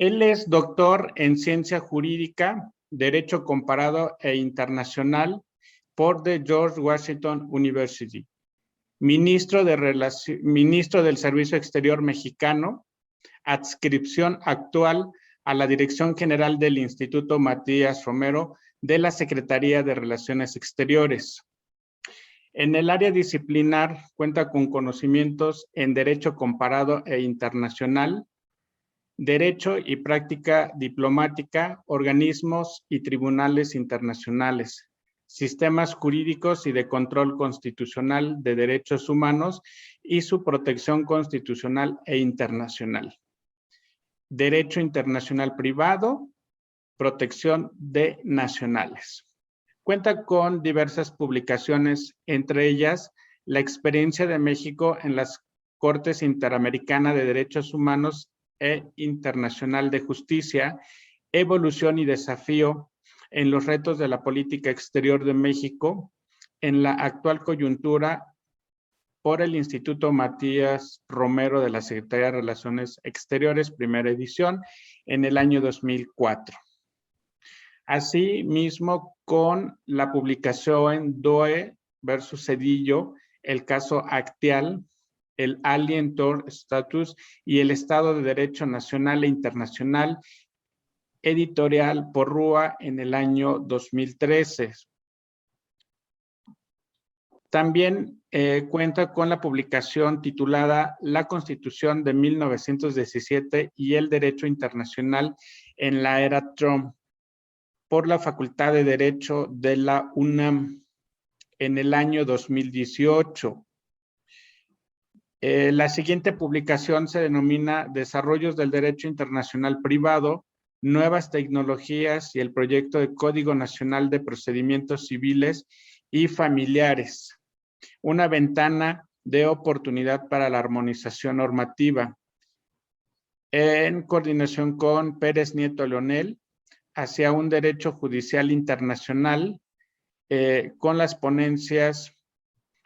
Él es doctor en Ciencia Jurídica, Derecho Comparado e Internacional por the George Washington University, ministro del Servicio Exterior Mexicano, adscripción actual a la Dirección General del Instituto Matías Romero de la Secretaría de Relaciones Exteriores. En el área disciplinar cuenta con conocimientos en Derecho Comparado e Internacional, Derecho y Práctica Diplomática, Organismos y Tribunales Internacionales, Sistemas Jurídicos y de Control Constitucional de Derechos Humanos y su protección constitucional e internacional. Derecho Internacional Privado, protección de nacionales. Cuenta con diversas publicaciones, entre ellas la experiencia de México en las Cortes Interamericana de Derechos Humanos e Internacional de Justicia, evolución y desafío en los retos de la política exterior de México en la actual coyuntura por el Instituto Matías Romero de la Secretaría de Relaciones Exteriores, primera edición, en el año 2004. Asimismo, con la publicación Doe versus Cedillo, el caso Acteal, el Alien Tort Status y el Estado de Derecho Nacional e Internacional, editorial Porrúa en el año 2013. También cuenta con la publicación titulada La Constitución de 1917 y el Derecho Internacional en la Era Trump, por la Facultad de Derecho de la UNAM en el año 2018. La siguiente publicación se denomina Desarrollos del Derecho Internacional Privado, Nuevas Tecnologías y el Proyecto de Código Nacional de Procedimientos Civiles y Familiares. Una ventana de oportunidad para la armonización normativa. En coordinación con Pérez Nieto Leonel, hacia un derecho judicial internacional, con las ponencias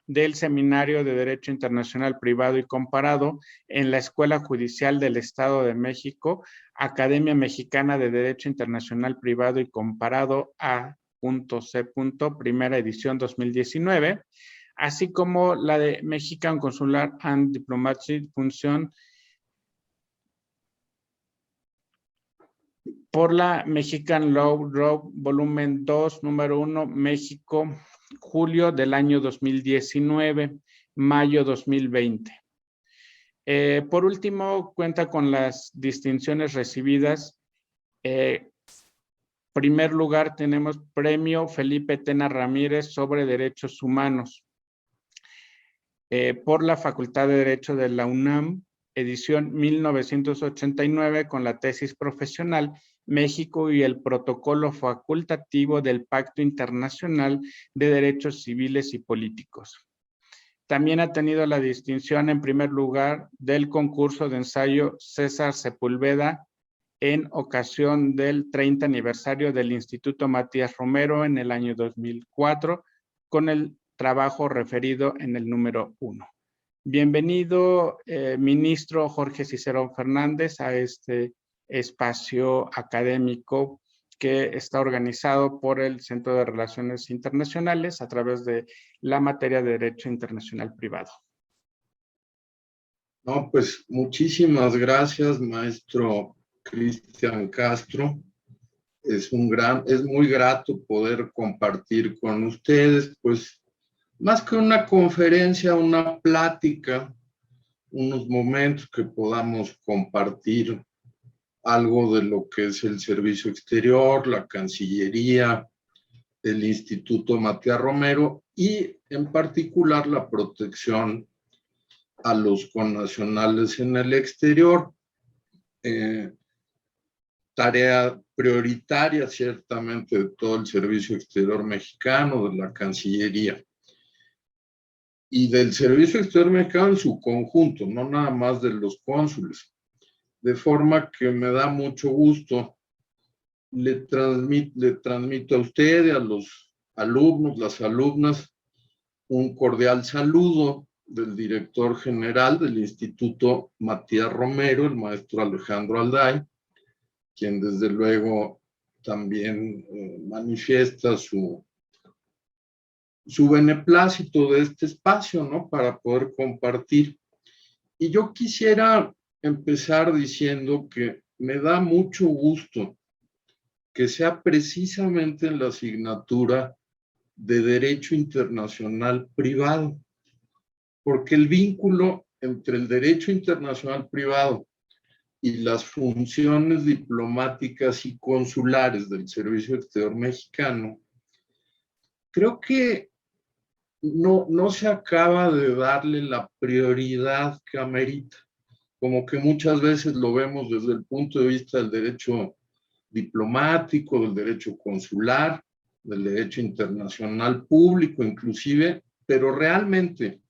del Seminario de Derecho Internacional Privado y Comparado en la Escuela Judicial del Estado de México, Academia Mexicana de Derecho Internacional Privado y Comparado A.C. Primera edición 2019, así como la de Mexican Consular and Diplomatic Function por la Mexican Law Review, volumen 2, número 1, México, julio del año 2019, mayo 2020. Por último, cuenta con las distinciones recibidas. Primer lugar, tenemos Premio Felipe Tena Ramírez sobre Derechos Humanos por la Facultad de Derecho de la UNAM, edición 1989, con la tesis profesional México y el protocolo facultativo del Pacto Internacional de Derechos Civiles y Políticos. También ha tenido la distinción en primer lugar del concurso de ensayo César Sepúlveda en ocasión del 30 aniversario del Instituto Matías Romero en el año 2004, con el trabajo referido en el número 1. Bienvenido, ministro Jorge Cicerón Fernández, a este espacio académico que está organizado por el Centro de Relaciones Internacionales a través de la materia de Derecho Internacional Privado. No, pues muchísimas gracias, maestro Cristian Castro. Es muy grato poder compartir con ustedes, pues, más que una conferencia, una plática, unos momentos que podamos compartir algo de lo que es el servicio exterior, la Cancillería, el Instituto Matías Romero y en particular la protección a los connacionales en el exterior. Tarea prioritaria ciertamente de todo el servicio exterior mexicano, de la Cancillería y del servicio exterior mexicano en su conjunto, no nada más de los cónsules. De forma que me da mucho gusto, le transmito a usted y a los alumnos, las alumnas, un cordial saludo del director general del Instituto Matías Romero, el maestro Alejandro Alday, quien desde luego también manifiesta su beneplácito de este espacio, ¿no? Para poder compartir. Y yo quisiera empezar diciendo que me da mucho gusto que sea precisamente en la asignatura de Derecho Internacional Privado, porque el vínculo entre el derecho internacional privado y las funciones diplomáticas y consulares del Servicio Exterior Mexicano, creo que no se acaba de darle la prioridad que amerita. Como que muchas veces lo vemos desde el punto de vista del derecho diplomático, del derecho consular, del derecho internacional público inclusive, pero realmente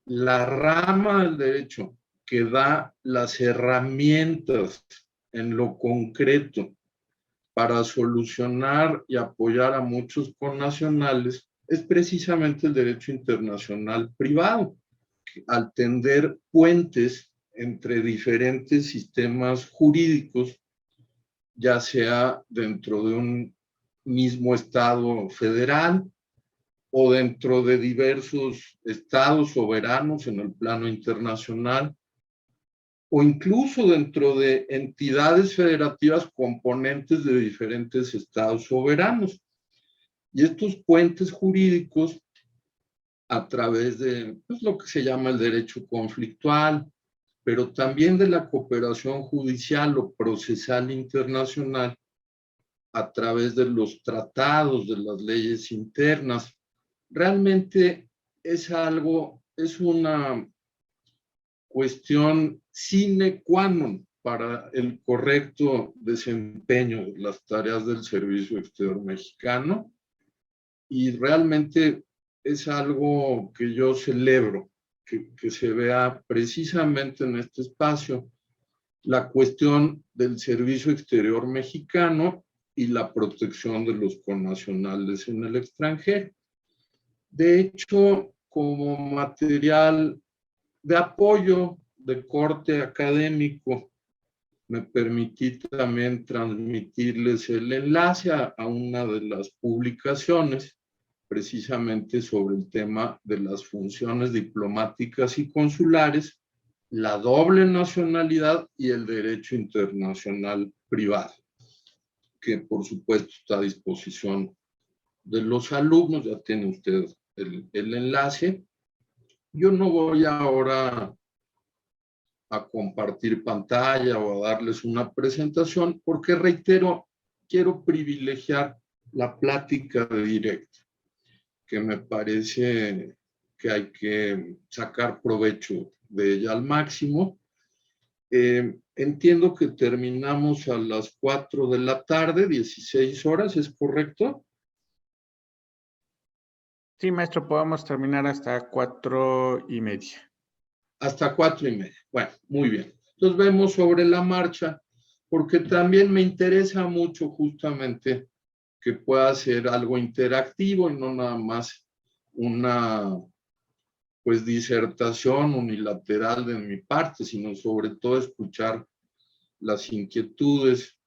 la rama del derecho que da las herramientas en lo concreto para solucionar y apoyar a muchos connacionales es precisamente el derecho internacional privado, al tender puentes entre diferentes sistemas jurídicos, ya sea dentro de un mismo estado federal o dentro de diversos estados soberanos en el plano internacional, o incluso dentro de entidades federativas componentes de diferentes estados soberanos. Y estos puentes jurídicos, a través de lo que se llama el derecho conflictual, pero también de la cooperación judicial o procesal internacional, a través de los tratados, de las leyes internas, realmente es una cuestión sine qua non para el correcto desempeño de las tareas del Servicio Exterior Mexicano, y realmente es algo que yo celebro, que se vea precisamente en este espacio la cuestión del Servicio Exterior Mexicano y la protección de los connacionales en el extranjero. De hecho, como material de apoyo de corte académico, me permití también transmitirles el enlace a una de las publicaciones, precisamente sobre el tema de las funciones diplomáticas y consulares, la doble nacionalidad y el derecho internacional privado, que por supuesto está a disposición de los alumnos. Ya tiene usted el enlace. Yo no voy ahora a compartir pantalla o a darles una presentación, porque reitero, quiero privilegiar la plática directa, que me parece que hay que sacar provecho de ella al máximo. Entiendo que terminamos a las 4 de la tarde, 16 horas, ¿es correcto? Sí, maestro, podemos terminar hasta 4:30. Hasta 4:30. Bueno, muy bien. Entonces vemos sobre la marcha, porque también me interesa mucho justamente que pueda ser algo interactivo y no nada más una disertación unilateral de mi parte, sino sobre todo escuchar las inquietudes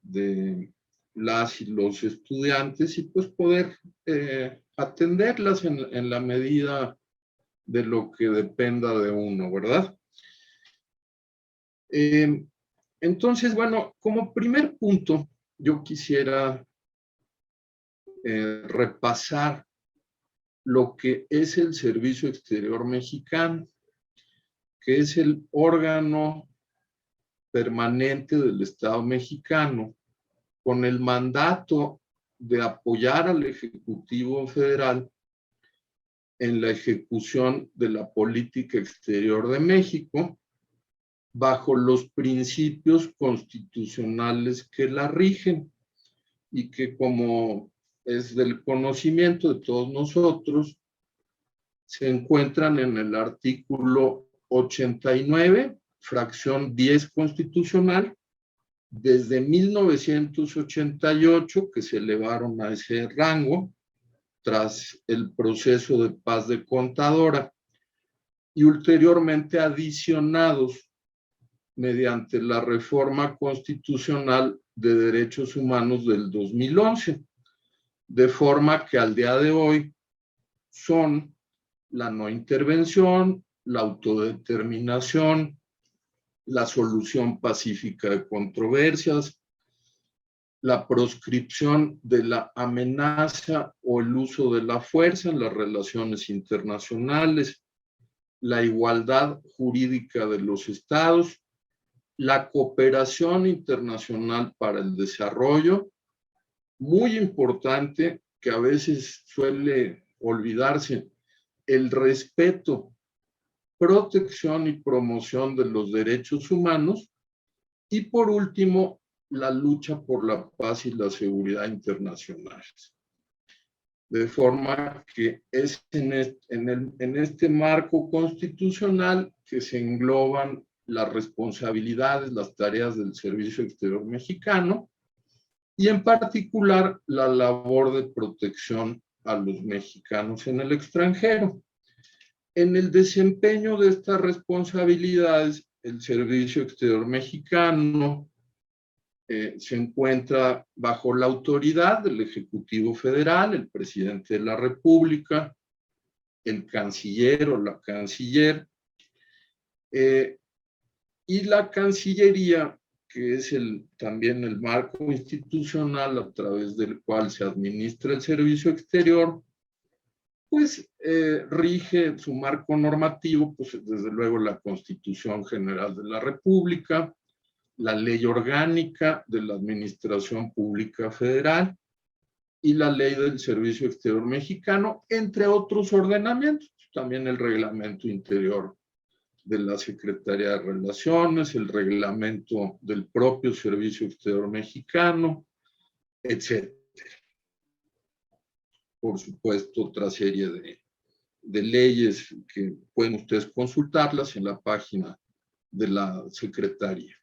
de las y los estudiantes y poder atenderlas en la medida de lo que dependa de uno, ¿verdad? Entonces, bueno, como primer punto, yo quisiera repasar lo que es el Servicio Exterior Mexicano, que es el órgano permanente del Estado mexicano con el mandato de apoyar al Ejecutivo Federal en la ejecución de la política exterior de México bajo los principios constitucionales que la rigen y que, como es del conocimiento de todos nosotros, se encuentran en el artículo 89, fracción 10 constitucional, desde 1988, que se elevaron a ese rango tras el proceso de paz de Contadora, y ulteriormente adicionados mediante la reforma constitucional de derechos humanos del 2011, de forma que al día de hoy son la no intervención, la autodeterminación, la solución pacífica de controversias, la proscripción de la amenaza o el uso de la fuerza en las relaciones internacionales, la igualdad jurídica de los estados, la cooperación internacional para el desarrollo, muy importante que a veces suele olvidarse, el respeto, protección y promoción de los derechos humanos, y por último, la lucha por la paz y la seguridad internacionales. De forma que es en este marco constitucional que se engloban las responsabilidades, las tareas del Servicio Exterior Mexicano, y en particular la labor de protección a los mexicanos en el extranjero. En el desempeño de estas responsabilidades, el Servicio Exterior Mexicano se encuentra bajo la autoridad del Ejecutivo Federal, el Presidente de la República, el Canciller o la Canciller, y la Cancillería, que es también el marco institucional a través del cual se administra el servicio exterior, pues rige su marco normativo, pues desde luego la Constitución General de la República, la Ley Orgánica de la Administración Pública Federal y la Ley del Servicio Exterior Mexicano, entre otros ordenamientos, también el Reglamento Interior de la Secretaría de Relaciones, el reglamento del propio Servicio Exterior Mexicano, etc. Por supuesto, otra serie de leyes que pueden ustedes consultarlas en la página de la Secretaría.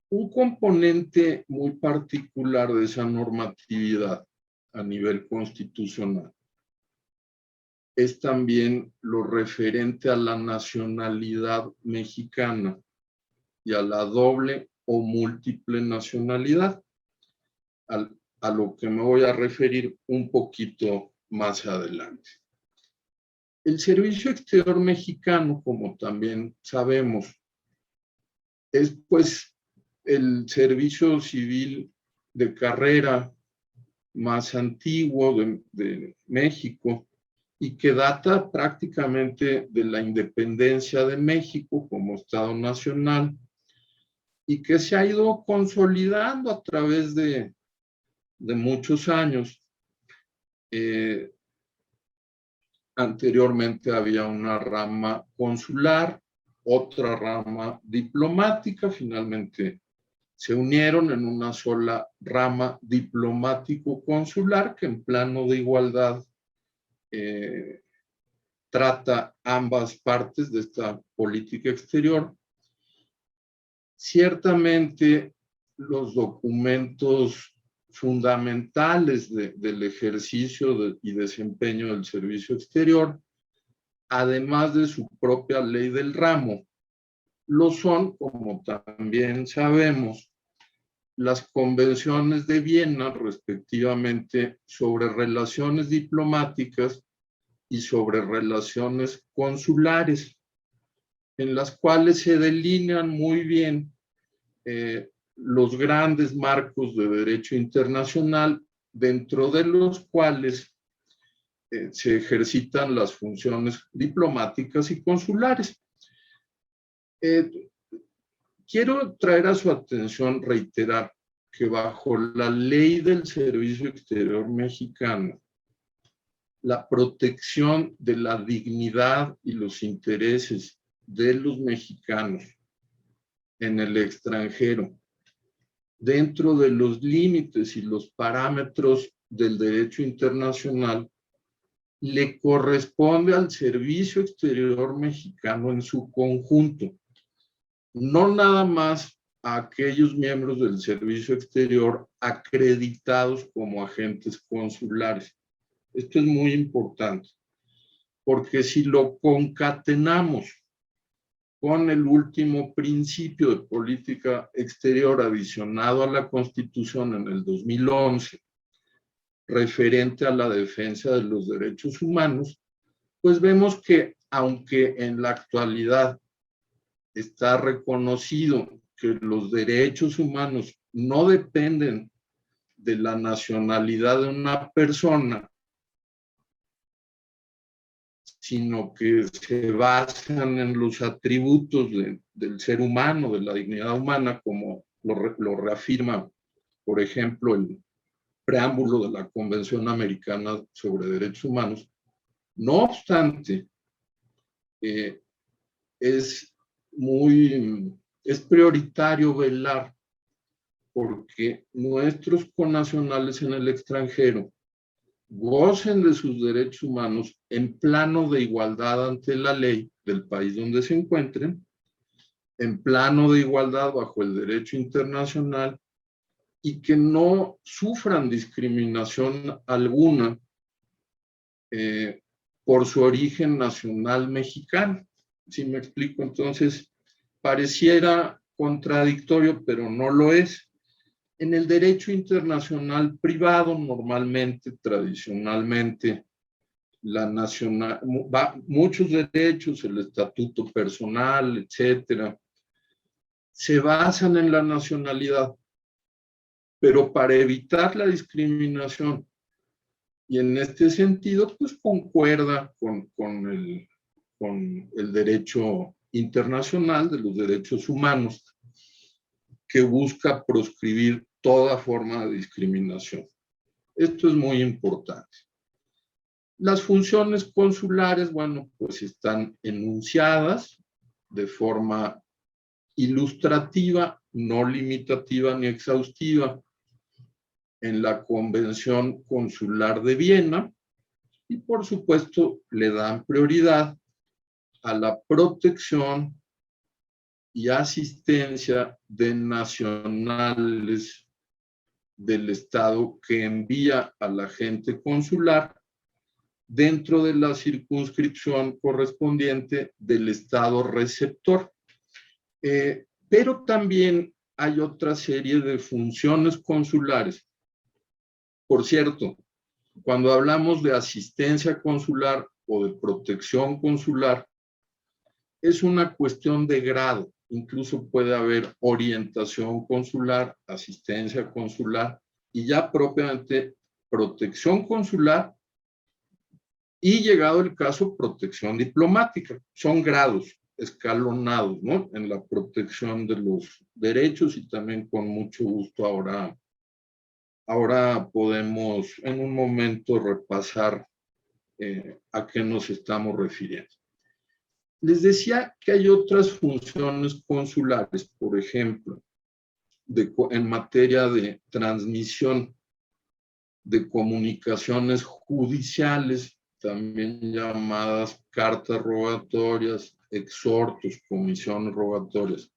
Un componente muy particular de esa normatividad a nivel constitucional es también lo referente a la nacionalidad mexicana y a la doble o múltiple nacionalidad, a lo que me voy a referir un poquito más adelante. El Servicio Exterior Mexicano, como también sabemos, es pues el servicio civil de carrera más antiguo de México, y que data prácticamente de la independencia de México como Estado nacional, y que se ha ido consolidando a través de muchos años. Anteriormente había una rama consular, otra rama diplomática, finalmente se unieron en una sola rama diplomático-consular que en plano de igualdad trata ambas partes de esta política exterior. Ciertamente los documentos fundamentales del ejercicio y desempeño del servicio exterior, además de su propia ley del ramo, lo son, como también sabemos, las convenciones de Viena, respectivamente, sobre relaciones diplomáticas y sobre relaciones consulares, en las cuales se delinean muy bien los grandes marcos de derecho internacional, dentro de los cuales se ejercitan las funciones diplomáticas y consulares. Quiero traer a su atención, reiterar, que bajo la ley del Servicio Exterior Mexicano, la protección de la dignidad y los intereses de los mexicanos en el extranjero, dentro de los límites y los parámetros del derecho internacional, le corresponde al Servicio Exterior Mexicano en su conjunto, no nada más a aquellos miembros del Servicio Exterior acreditados como agentes consulares. Esto es muy importante, porque si lo concatenamos con el último principio de política exterior adicionado a la Constitución en el 2011, referente a la defensa de los derechos humanos, pues vemos que aunque en la actualidad está reconocido que los derechos humanos no dependen de la nacionalidad de una persona, sino que se basan en los atributos del ser humano, de la dignidad humana, como lo reafirma, por ejemplo, el preámbulo de la Convención Americana sobre Derechos Humanos. No obstante, es prioritario velar porque nuestros connacionales en el extranjero gocen de sus derechos humanos en plano de igualdad ante la ley del país donde se encuentren, en plano de igualdad bajo el derecho internacional y que no sufran discriminación alguna por su origen nacional mexicano. ¿Sí me explico? Entonces, pareciera contradictorio, pero no lo es. En el derecho internacional privado, normalmente, tradicionalmente, muchos derechos, el estatuto personal, etcétera, se basan en la nacionalidad, pero para evitar la discriminación, y en este sentido, pues concuerda con el derecho internacional de los derechos humanos, que busca proscribir toda forma de discriminación. Esto es muy importante. Las funciones consulares, bueno, pues están enunciadas de forma ilustrativa, no limitativa ni exhaustiva, en la Convención Consular de Viena, y por supuesto le dan prioridad a la protección y asistencia de nacionales del Estado que envía al agente consular dentro de la circunscripción correspondiente del Estado receptor. Pero también hay otra serie de funciones consulares. Por cierto, cuando hablamos de asistencia consular o de protección consular, es una cuestión de grado. Incluso puede haber orientación consular, asistencia consular y ya propiamente protección consular y, llegado el caso, protección diplomática. Son grados escalonados, ¿no?, en la protección de los derechos, y también con mucho gusto ahora podemos en un momento repasar a qué nos estamos refiriendo. Les decía que hay otras funciones consulares, por ejemplo, en materia de transmisión de comunicaciones judiciales, también llamadas cartas rogatorias, exhortos, comisiones rogatorias,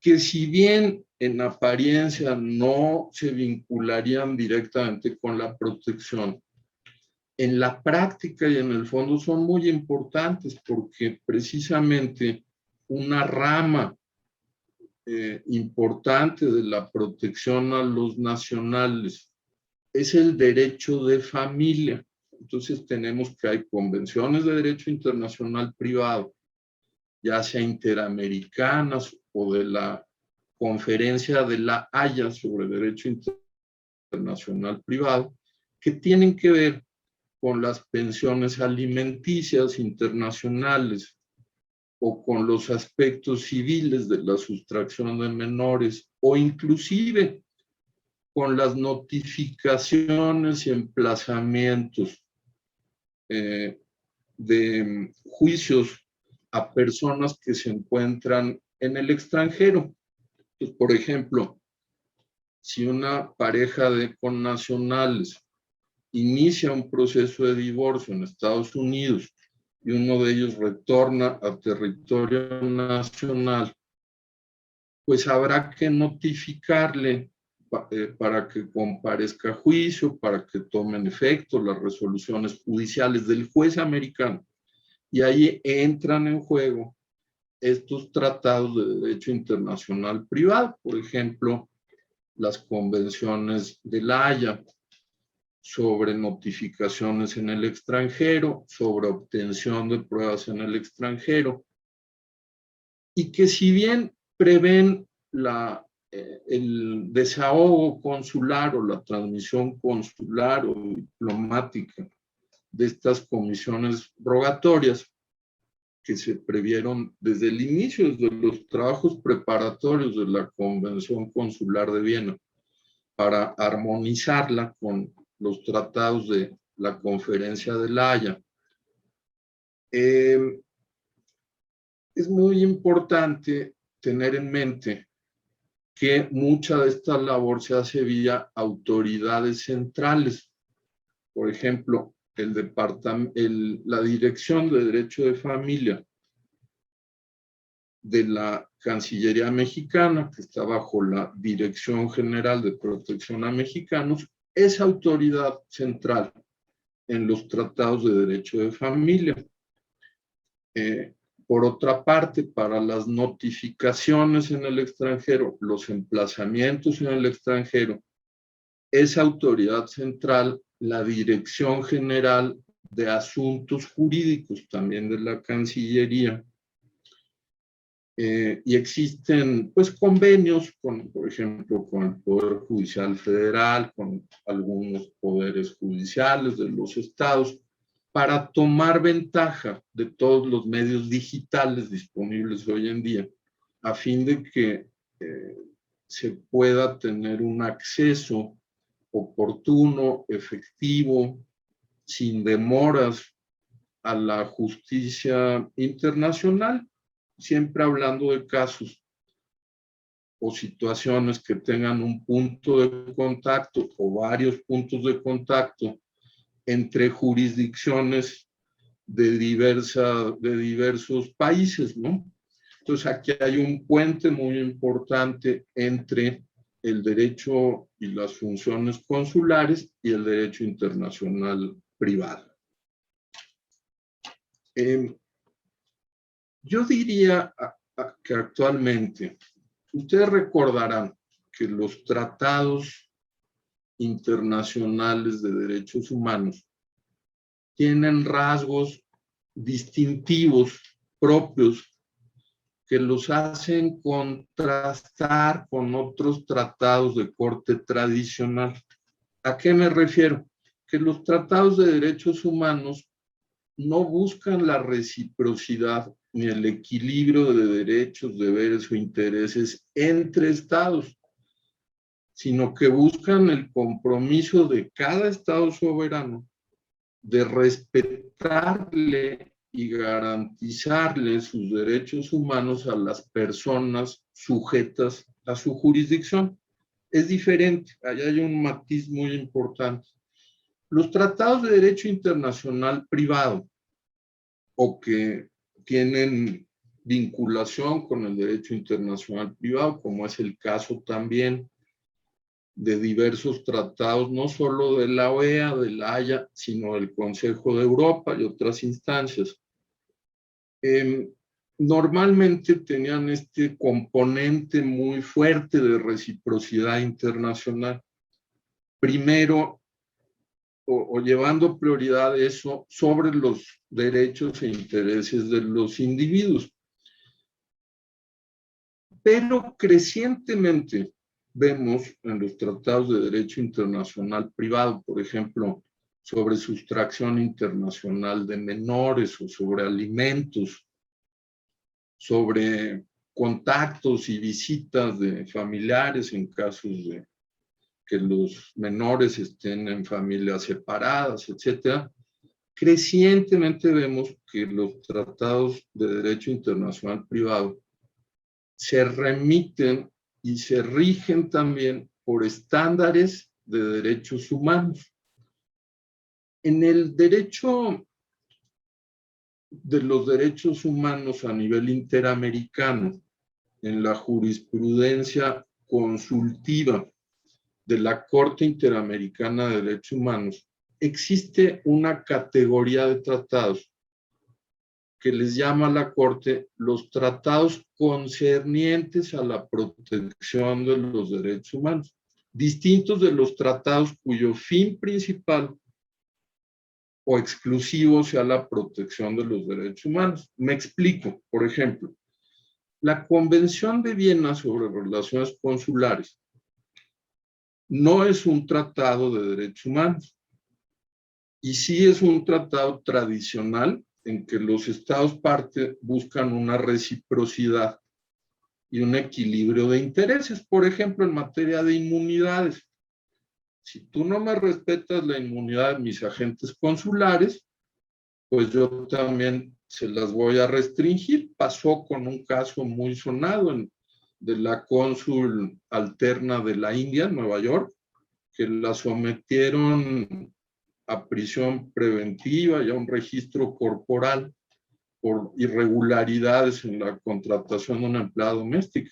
que si bien en apariencia no se vincularían directamente con la protección, en la práctica y en el fondo son muy importantes, porque precisamente una rama importante de la protección a los nacionales es el derecho de familia. Entonces tenemos que hay convenciones de derecho internacional privado, ya sea interamericanas o de la Conferencia de la Haya sobre Derecho Internacional Privado, que tienen que ver con las pensiones alimenticias internacionales o con los aspectos civiles de la sustracción de menores, o inclusive con las notificaciones y emplazamientos de juicios a personas que se encuentran en el extranjero. Pues, por ejemplo, si una pareja de connacionales inicia un proceso de divorcio en Estados Unidos y uno de ellos retorna a territorio nacional, pues habrá que notificarle para que comparezca a juicio, para que tomen efecto las resoluciones judiciales del juez americano. Y ahí entran en juego estos tratados de derecho internacional privado, por ejemplo, las convenciones de La Haya sobre notificaciones en el extranjero, sobre obtención de pruebas en el extranjero, y que si bien prevén el desahogo consular o la transmisión consular o diplomática de estas comisiones rogatorias, que se previeron desde el inicio, desde los trabajos preparatorios de la Convención Consular de Viena, para armonizarla con los tratados de la Conferencia de La Haya. Es muy importante tener en mente que mucha de esta labor se hace vía autoridades centrales. Por ejemplo, la Dirección de Derecho de Familia de la Cancillería Mexicana, que está bajo la Dirección General de Protección a Mexicanos, es autoridad central en los tratados de derecho de familia. Por otra parte, para las notificaciones en el extranjero, los emplazamientos en el extranjero, es autoridad central la Dirección General de Asuntos Jurídicos, también de la Cancillería. Y existen pues convenios, por ejemplo, con el Poder Judicial Federal, con algunos poderes judiciales de los estados, para tomar ventaja de todos los medios digitales disponibles hoy en día, a fin de que se pueda tener un acceso oportuno, efectivo, sin demoras a la justicia internacional, siempre hablando de casos o situaciones que tengan un punto de contacto o varios puntos de contacto entre jurisdicciones de diversos países, ¿no? Entonces aquí hay un puente muy importante entre el derecho y las funciones consulares y el derecho internacional privado. Yo diría que actualmente, ustedes recordarán que los tratados internacionales de derechos humanos tienen rasgos distintivos propios que los hacen contrastar con otros tratados de corte tradicional. ¿A qué me refiero? Que los tratados de derechos humanos no buscan la reciprocidad ni el equilibrio de derechos, deberes o intereses entre estados, sino que buscan el compromiso de cada estado soberano de respetarle y garantizarle sus derechos humanos a las personas sujetas a su jurisdicción. Es diferente, allá hay un matiz muy importante. Los tratados de derecho internacional privado o que tienen vinculación con el derecho internacional privado, como es el caso también de diversos tratados, no solo de la OEA, de la Haya, sino del Consejo de Europa y otras instancias. Normalmente tenían este componente muy fuerte de reciprocidad internacional. Primero, o llevando prioridad eso sobre los derechos e intereses de los individuos. Pero crecientemente vemos en los tratados de derecho internacional privado, por ejemplo, sobre sustracción internacional de menores o sobre alimentos, sobre contactos y visitas de familiares en casos de que los menores estén en familias separadas, etcétera. Crecientemente vemos que los tratados de derecho internacional privado se remiten y se rigen también por estándares de derechos humanos. En el derecho de los derechos humanos a nivel interamericano, en la jurisprudencia consultiva de la Corte Interamericana de Derechos Humanos, existe una categoría de tratados que les llama la Corte los tratados concernientes a la protección de los derechos humanos, distintos de los tratados cuyo fin principal o exclusivo sea la protección de los derechos humanos. Me explico. Por ejemplo, la Convención de Viena sobre Relaciones Consulares no es un tratado de derechos humanos, y sí es un tratado tradicional en que los estados parte buscan una reciprocidad y un equilibrio de intereses. Por ejemplo, en materia de inmunidades. Si tú no me respetas la inmunidad de mis agentes consulares, pues yo también se las voy a restringir. Pasó con un caso muy sonado de la cónsul alterna de la India, en Nueva York, que la sometieron a prisión preventiva y a un registro corporal por irregularidades en la contratación de una empleada doméstica.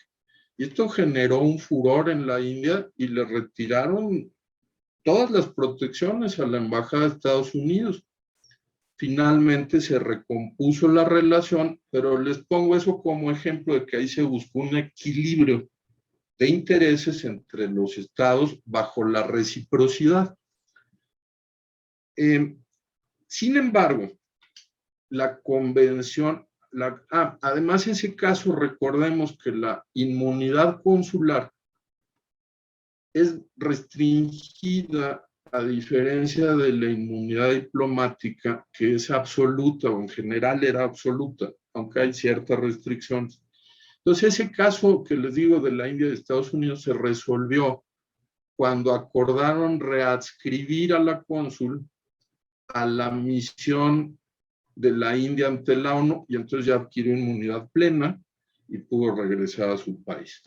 Y esto generó un furor en la India y le retiraron todas las protecciones a la Embajada de Estados Unidos. Finalmente se recompuso la relación, pero les pongo eso como ejemplo de que ahí se buscó un equilibrio de intereses entre los estados bajo la reciprocidad. Sin embargo, la convención, además en ese caso recordemos que la inmunidad consular es restringida a diferencia de la inmunidad diplomática, que es absoluta o en general era absoluta, aunque hay ciertas restricciones. Entonces ese caso que les digo de la India y de Estados Unidos se resolvió cuando acordaron readscribir a la cónsul a la misión de la India ante la ONU, y entonces ya adquirió inmunidad plena y pudo regresar a su país.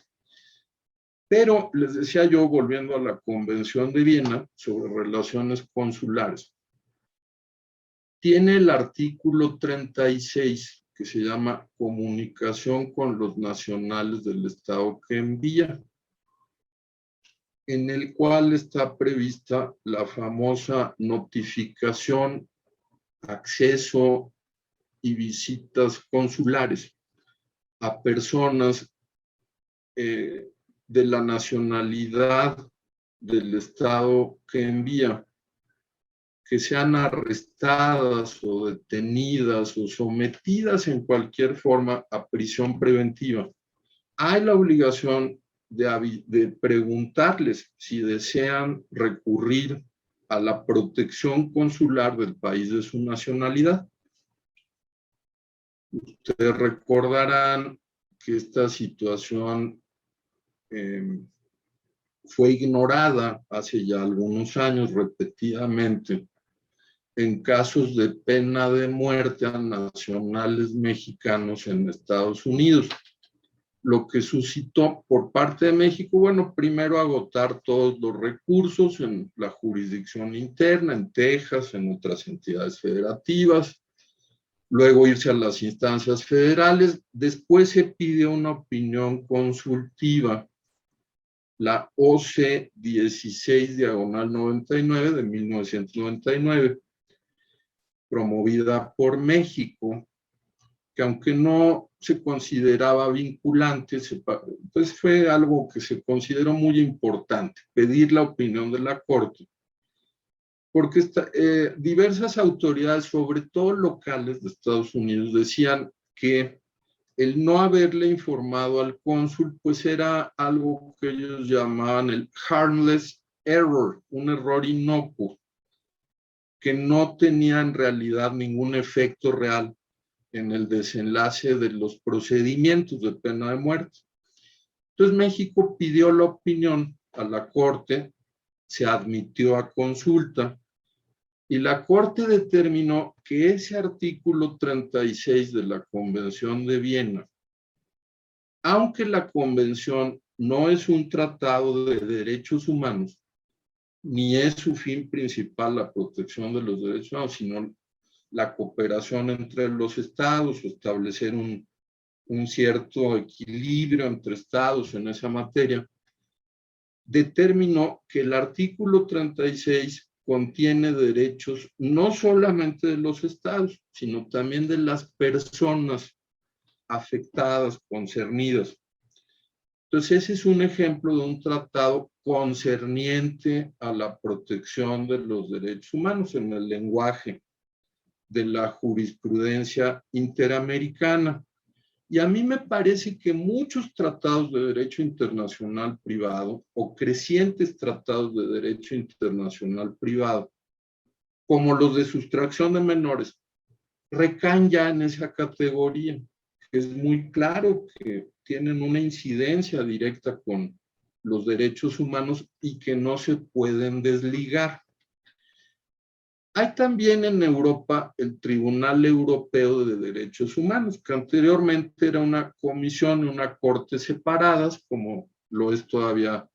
Pero les decía yo, volviendo a la Convención de Viena sobre relaciones consulares, tiene el artículo 36 que se llama comunicación con los nacionales del estado que envía, en el cual está prevista la famosa notificación, acceso y visitas consulares a personas de la nacionalidad del estado que envía, que sean arrestadas o detenidas o sometidas en cualquier forma a prisión preventiva. Hay la obligación de preguntarles si desean recurrir a la protección consular del país de su nacionalidad. Ustedes recordarán que esta situación fue ignorada hace ya algunos años repetidamente en casos de pena de muerte a nacionales mexicanos en Estados Unidos, lo que suscitó por parte de México, bueno, primero agotar todos los recursos en la jurisdicción interna, en Texas, en otras entidades federativas, luego irse a las instancias federales, después se pidió una opinión consultiva, la OC 16/99 de 1999, promovida por México, que aunque no se consideraba vinculante, pues fue algo que se consideró muy importante, pedir la opinión de la Corte, porque diversas autoridades, sobre todo locales de Estados Unidos, decían que el no haberle informado al cónsul, pues era algo que ellos llamaban el harmless error, un error inocuo, que no tenía en realidad ningún efecto real en el desenlace de los procedimientos de pena de muerte. Entonces México pidió la opinión a la Corte, se admitió a consulta, y la Corte determinó que ese artículo 36 de la Convención de Viena, aunque la Convención no es un tratado de derechos humanos, ni es su fin principal la protección de los derechos humanos, sino la cooperación entre los estados, o establecer un cierto equilibrio entre estados en esa materia, determinó que el artículo 36 contiene derechos no solamente de los estados, sino también de las personas afectadas, concernidas. Entonces, ese es un ejemplo de un tratado concerniente a la protección de los derechos humanos en el lenguaje de la jurisprudencia interamericana. Y a mí me parece que muchos tratados de derecho internacional privado o crecientes tratados de derecho internacional privado, como los de sustracción de menores, recaen ya en esa categoría. Es muy claro que tienen una incidencia directa con los derechos humanos y que no se pueden desligar. Hay también en Europa el Tribunal Europeo de Derechos Humanos, que anteriormente era una comisión y una corte separadas, como lo es todavía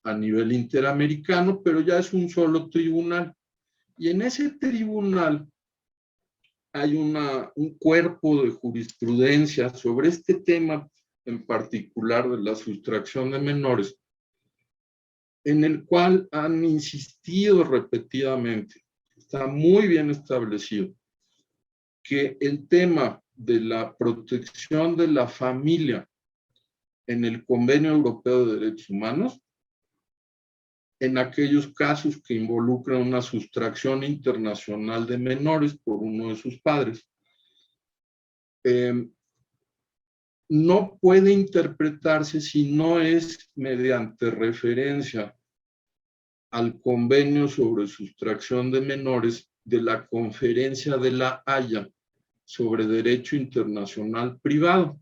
a nivel interamericano, pero ya es un solo tribunal. Y en ese tribunal hay un cuerpo de jurisprudencia sobre este tema en particular de la sustracción de menores, en el cual han insistido repetidamente, está muy bien establecido, que el tema de la protección de la familia en el Convenio Europeo de Derechos Humanos, en aquellos casos que involucran una sustracción internacional de menores por uno de sus padres, no puede interpretarse si no es mediante referencia al Convenio sobre Sustracción de Menores de la Conferencia de La Haya sobre Derecho Internacional Privado.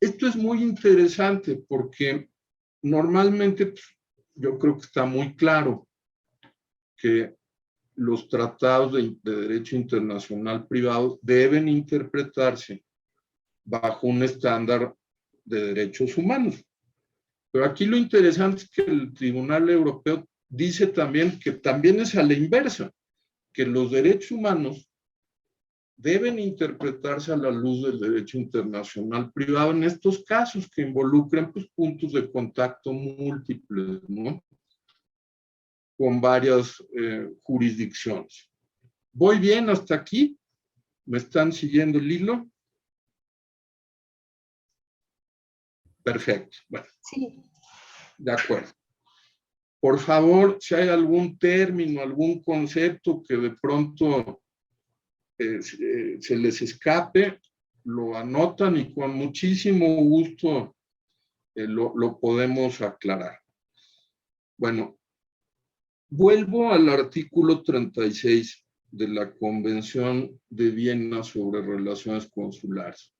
Esto es muy interesante porque normalmente yo creo que está muy claro que los tratados de derecho internacional privado deben interpretarse bajo un estándar de derechos humanos. Pero aquí lo interesante es que el Tribunal Europeo dice también que también es a la inversa, que los derechos humanos deben interpretarse a la luz del derecho internacional privado en estos casos que involucran pues, puntos de contacto múltiples, ¿no? Con varias jurisdicciones. ¿Voy bien hasta aquí? ¿Me están siguiendo el hilo? Perfecto. Bueno, sí. De acuerdo. Por favor, si hay algún término, algún concepto que de pronto se les escape, lo anotan y con muchísimo gusto lo podemos aclarar. Bueno, vuelvo al artículo 36 de la Convención de Viena sobre Relaciones Consulares.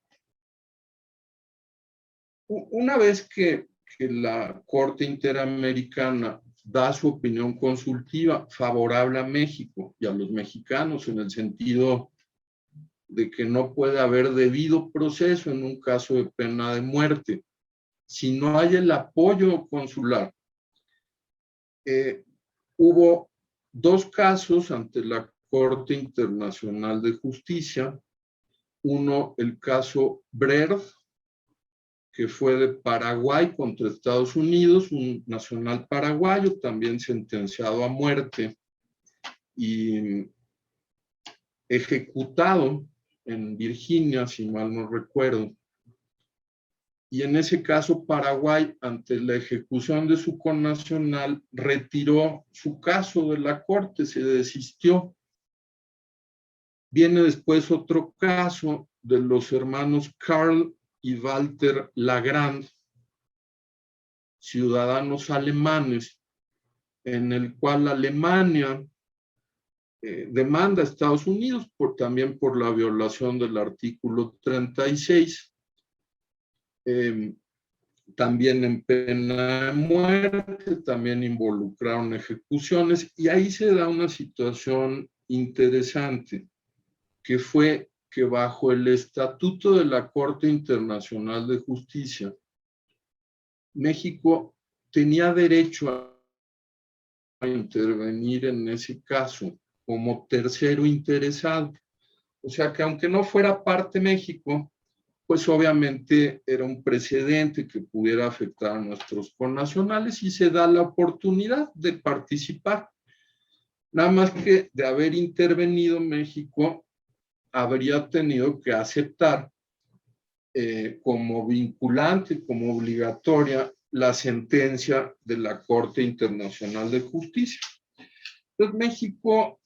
Una vez que la Corte Interamericana da su opinión consultiva favorable a México y a los mexicanos en el sentido de que no puede haber debido proceso en un caso de pena de muerte si no hay el apoyo consular. Hubo dos casos ante la Corte Internacional de Justicia. Uno, el caso Brerd, que fue de Paraguay contra Estados Unidos, un nacional paraguayo también sentenciado a muerte y ejecutado en Virginia, si mal no recuerdo. Y en ese caso, Paraguay, ante la ejecución de su connacional, retiró su caso de la corte, se desistió. Viene después otro caso de los hermanos Karl y Walter Lagrand, ciudadanos alemanes, en el cual Alemania demanda a Estados Unidos también por la violación del artículo 36, también en pena de muerte, también involucraron ejecuciones, y ahí se da una situación interesante, que fue que bajo el estatuto de la Corte Internacional de Justicia, México tenía derecho a intervenir en ese caso como tercero interesado. O sea que aunque no fuera parte México, pues obviamente era un precedente que pudiera afectar a nuestros connacionales y se da la oportunidad de participar. Nada más que de haber intervenido México, habría tenido que aceptar como vinculante, como obligatoria, la sentencia de la Corte Internacional de Justicia. Entonces México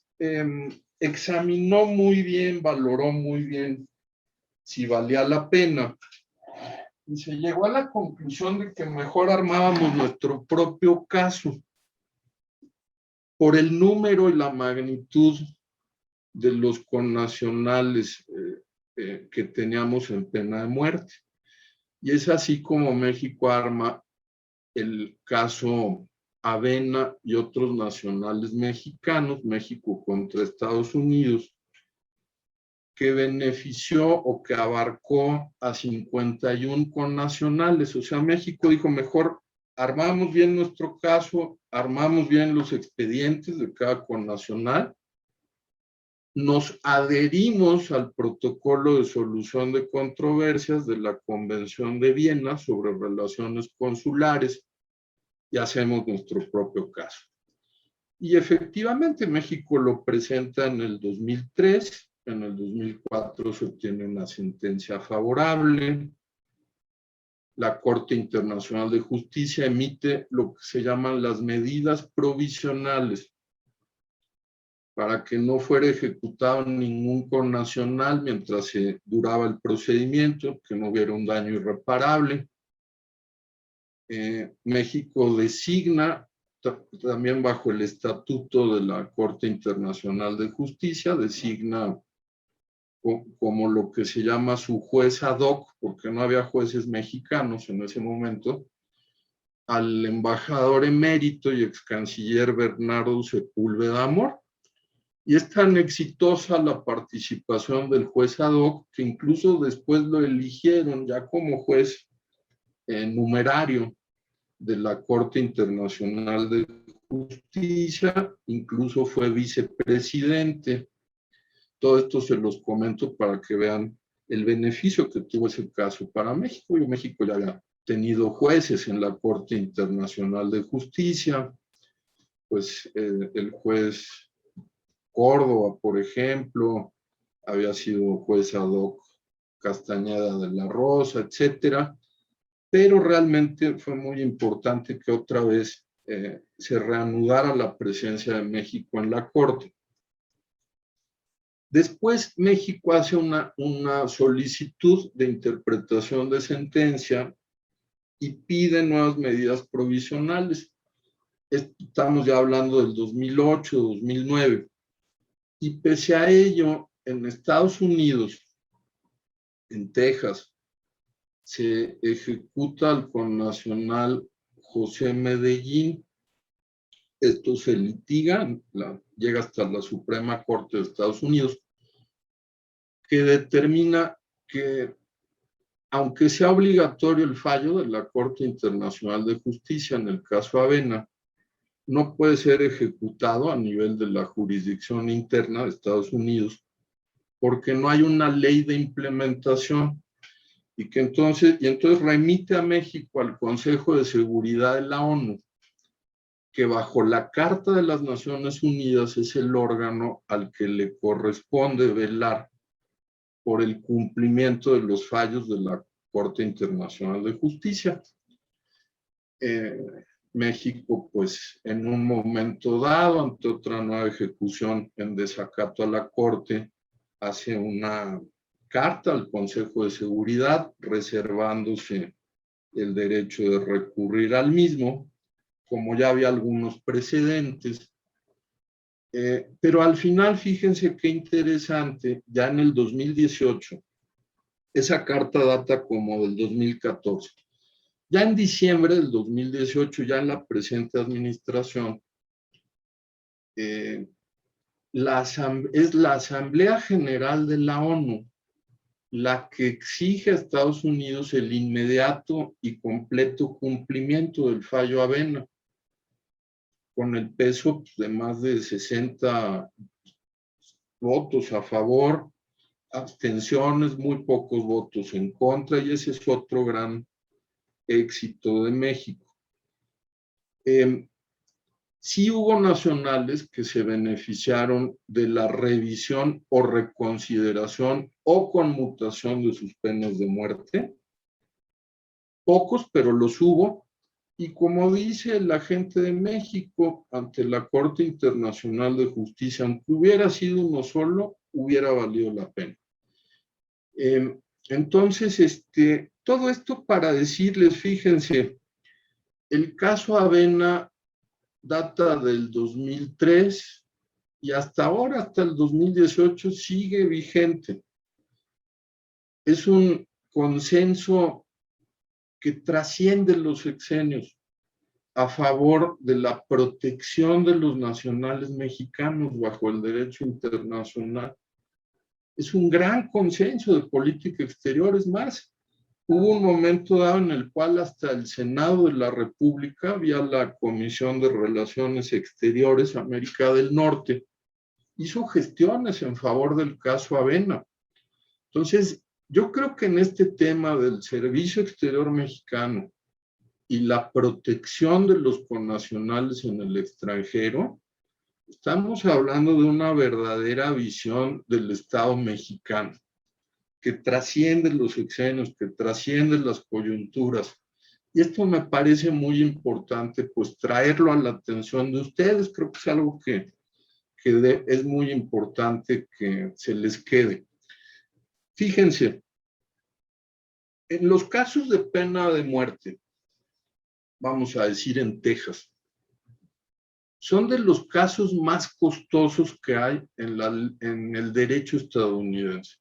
examinó muy bien, valoró muy bien si valía la pena y se llegó a la conclusión de que mejor armábamos nuestro propio caso por el número y la magnitud de los connacionales que teníamos en pena de muerte. Y es así como México arma el caso Avena y otros nacionales mexicanos, México contra Estados Unidos, que benefició o que abarcó a 51 connacionales. O sea, México dijo, mejor armamos bien nuestro caso, armamos bien los expedientes de cada connacional, nos adherimos al protocolo de solución de controversias de la Convención de Viena sobre relaciones consulares y hacemos nuestro propio caso. Y efectivamente México lo presenta en el 2003, en el 2004 se obtiene una sentencia favorable, la Corte Internacional de Justicia emite lo que se llaman las medidas provisionales para que no fuera ejecutado ningún connacional mientras se duraba el procedimiento, que no hubiera un daño irreparable. México designa, también bajo el estatuto de la Corte Internacional de Justicia, designa como lo que se llama su juez ad hoc, porque no había jueces mexicanos en ese momento, al embajador emérito y ex canciller Bernardo Sepúlveda Amor. Y es tan exitosa la participación del juez ad hoc que incluso después lo eligieron ya como juez numerario de la Corte Internacional de Justicia, incluso fue vicepresidente. Todo esto se los comento para que vean el beneficio que tuvo ese caso para México. Y México ya había tenido jueces en la Corte Internacional de Justicia, pues el juez Córdoba, por ejemplo, había sido juez ad hoc Castañeda de la Rosa, etcétera, pero realmente fue muy importante que otra vez se reanudara la presencia de México en la Corte. Después México hace una solicitud de interpretación de sentencia y pide nuevas medidas provisionales. Estamos ya hablando del 2008, 2009. Y pese a ello, en Estados Unidos, en Texas, se ejecuta al connacional José Medellín. Esto se litiga, llega hasta la Suprema Corte de Estados Unidos, que determina que, aunque sea obligatorio el fallo de la Corte Internacional de Justicia en el caso Avena, no puede ser ejecutado a nivel de la jurisdicción interna de Estados Unidos porque no hay una ley de implementación y entonces remite a México al Consejo de Seguridad de la ONU, que bajo la Carta de las Naciones Unidas es el órgano al que le corresponde velar por el cumplimiento de los fallos de la Corte Internacional de Justicia. México, pues, en un momento dado, ante otra nueva ejecución en desacato a la Corte, hace una carta al Consejo de Seguridad reservándose el derecho de recurrir al mismo, como ya había algunos precedentes. Pero al final, fíjense qué interesante, ya en el 2018, esa carta data como del 2014. Ya en diciembre del 2018, ya en la presente administración, es la Asamblea General de la ONU la que exige a Estados Unidos el inmediato y completo cumplimiento del fallo Avena, con el peso de más de 60 votos a favor, abstenciones, muy pocos votos en contra, y ese es otro gran éxito de México. Sí hubo nacionales que se beneficiaron de la revisión o reconsideración o conmutación de sus penas de muerte. Pocos, pero los hubo. Y como dice la gente de México ante la Corte Internacional de Justicia, aunque hubiera sido uno solo, hubiera valido la pena. Entonces, todo esto para decirles, fíjense, el caso Avena data del 2003 y hasta ahora, hasta el 2018, sigue vigente. Es un consenso que trasciende los sexenios a favor de la protección de los nacionales mexicanos bajo el derecho internacional. Es un gran consenso de política exterior. Es más, hubo un momento dado en el cual hasta el Senado de la República, vía la Comisión de Relaciones Exteriores América del Norte, hizo gestiones en favor del caso Avena. Entonces, yo creo que en este tema del servicio exterior mexicano y la protección de los connacionales en el extranjero, estamos hablando de una verdadera visión del Estado mexicano, que trasciende los sexenios, que trasciende las coyunturas. Y esto me parece muy importante, pues traerlo a la atención de ustedes. Creo que es algo que es muy importante que se les quede. Fíjense, en los casos de pena de muerte, vamos a decir en Texas, son de los casos más costosos que hay en el derecho estadounidense,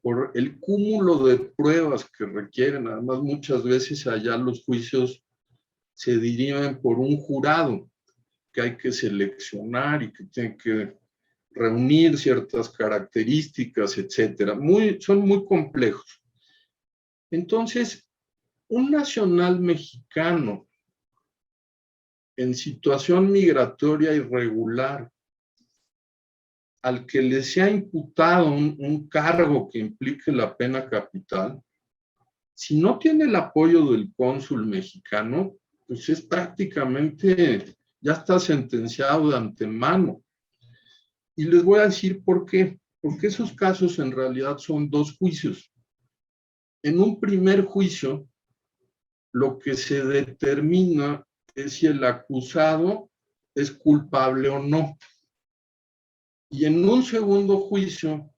por el cúmulo de pruebas que requieren. Además, muchas veces allá los juicios se dirimen por un jurado que hay que seleccionar y que tiene que reunir ciertas características, etcétera. Son muy complejos. Entonces, un nacional mexicano en situación migratoria irregular, al que le sea imputado un cargo que implique la pena capital, si no tiene el apoyo del cónsul mexicano, pues es prácticamente, ya está sentenciado de antemano. Y les voy a decir por qué. Porque esos casos en realidad son dos juicios. En un primer juicio, lo que se determina es si el acusado es culpable o no. Y en un segundo juicio,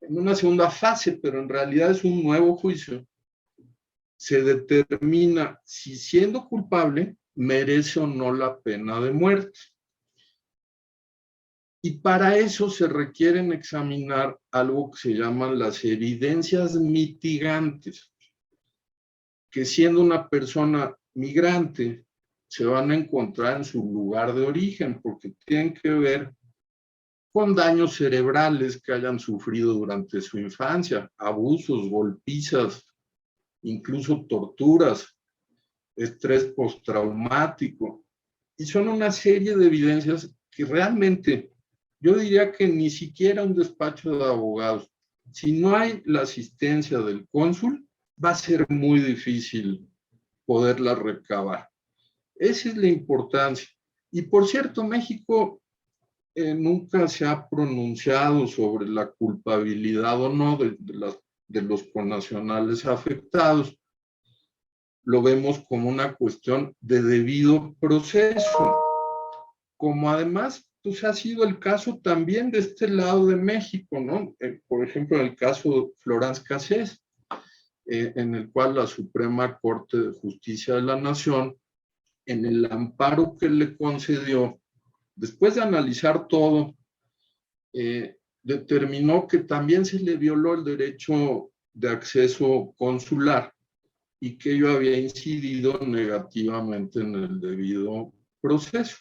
en una segunda fase, pero en realidad es un nuevo juicio, se determina si siendo culpable merece o no la pena de muerte. Y para eso se requieren examinar algo que se llaman las evidencias mitigantes, que siendo una persona migrante se van a encontrar en su lugar de origen, porque tienen que ver con daños cerebrales que hayan sufrido durante su infancia, abusos, golpizas, incluso torturas, estrés postraumático. Y son una serie de evidencias que realmente yo diría que ni siquiera un despacho de abogados, si no hay la asistencia del cónsul, va a ser muy difícil poderla recabar. Esa es la importancia. Y por cierto, México nunca se ha pronunciado sobre la culpabilidad o no de los connacionales afectados. Lo vemos como una cuestión de debido proceso, como además pues, ha sido el caso también de este lado de México, ¿no? Por ejemplo, el caso Florence Cassés, en el cual la Suprema Corte de Justicia de la Nación, en el amparo que le concedió, después de analizar todo, determinó que también se le violó el derecho de acceso consular y que ello había incidido negativamente en el debido proceso.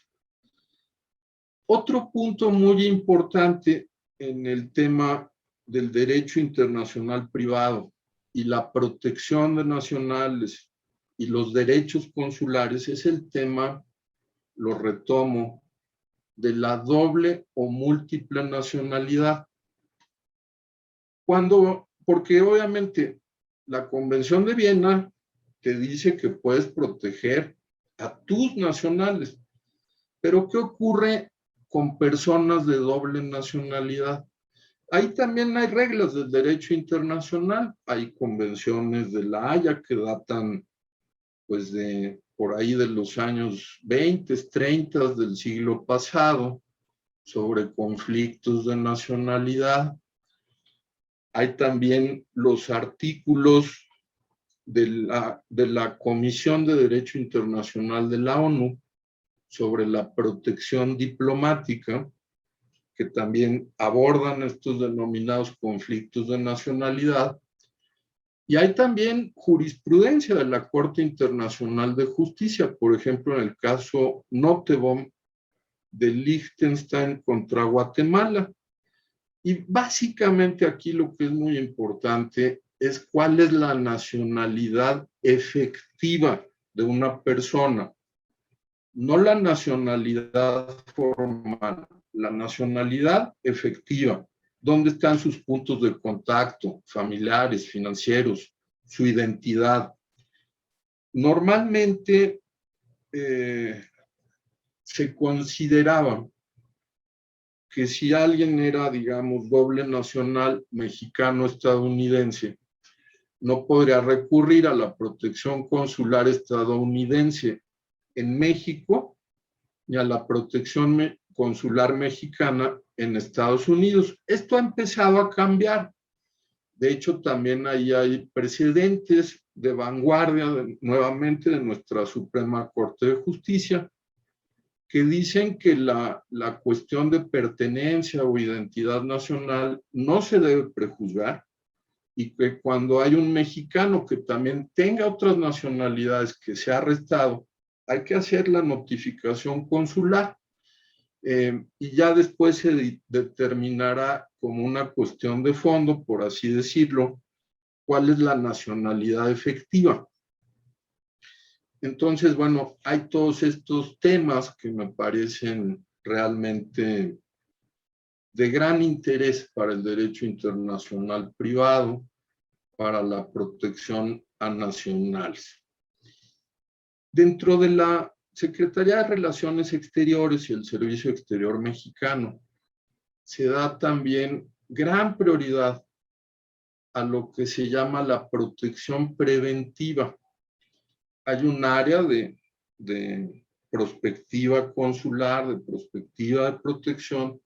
Otro punto muy importante en el tema del derecho internacional privado y la protección de nacionales y los derechos consulares es el tema, lo retomo, de la doble o múltiple nacionalidad. Porque obviamente la Convención de Viena te dice que puedes proteger a tus nacionales, Pero ¿qué ocurre con personas de doble nacionalidad? Ahí también hay reglas del derecho internacional, hay convenciones de La Haya que datan pues de por ahí de los años 20, 30 del siglo pasado sobre conflictos de nacionalidad. Hay también los artículos de la Comisión de Derecho Internacional de la ONU sobre la protección diplomática, que también abordan estos denominados conflictos de nacionalidad. Y hay también jurisprudencia de la Corte Internacional de Justicia, por ejemplo, en el caso Nottebohm de Liechtenstein contra Guatemala. Y básicamente aquí lo que es muy importante es cuál es la nacionalidad efectiva de una persona, no la nacionalidad formal, la nacionalidad efectiva. ¿Dónde están sus puntos de contacto familiares, financieros, su identidad? Normalmente se consideraba que si alguien era, digamos, doble nacional mexicano-estadounidense, no podría recurrir a la protección consular estadounidense en México ni a la protección consular mexicana en Estados Unidos. Esto ha empezado a cambiar. De hecho, también ahí hay precedentes de vanguardia, nuevamente, de nuestra Suprema Corte de Justicia, que dicen que la cuestión de pertenencia o identidad nacional no se debe prejuzgar y que cuando hay un mexicano que también tenga otras nacionalidades que sea arrestado, hay que hacer la notificación consular. Y ya después se determinará como una cuestión de fondo, por así decirlo, cuál es la nacionalidad efectiva. Entonces, bueno, hay todos estos temas que me parecen realmente de gran interés para el derecho internacional privado, para la protección a nacionales. Dentro de la Secretaría de Relaciones Exteriores y el Servicio Exterior Mexicano, se da también gran prioridad a lo que se llama la protección preventiva. Hay un área de prospectiva consular, de prospectiva de protección,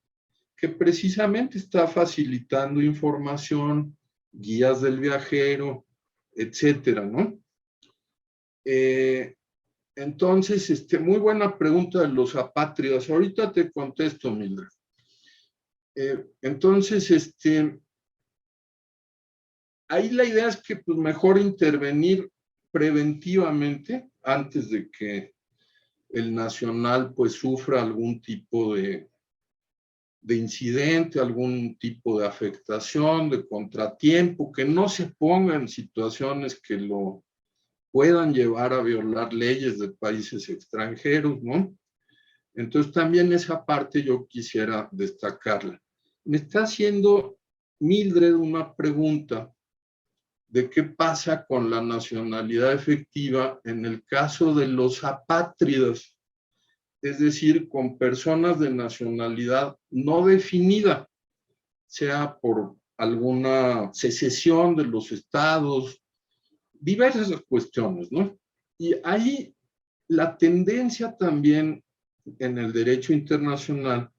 que precisamente está facilitando información, guías del viajero, etcétera, ¿no? Entonces, muy buena pregunta de los apátridas. Ahorita te contesto, Mildred. Entonces, ahí la idea es que pues, mejor intervenir preventivamente antes de que el nacional pues sufra algún tipo de incidente, algún tipo de afectación, de contratiempo, que no se ponga en situaciones que lo puedan llevar a violar leyes de países extranjeros, ¿no? Entonces también esa parte yo quisiera destacarla. Me está haciendo Mildred una pregunta de qué pasa con la nacionalidad efectiva en el caso de los apátridas, es decir, con personas de nacionalidad no definida, sea por alguna secesión de los estados, diversas cuestiones, ¿no? Y ahí la tendencia también en el derecho internacional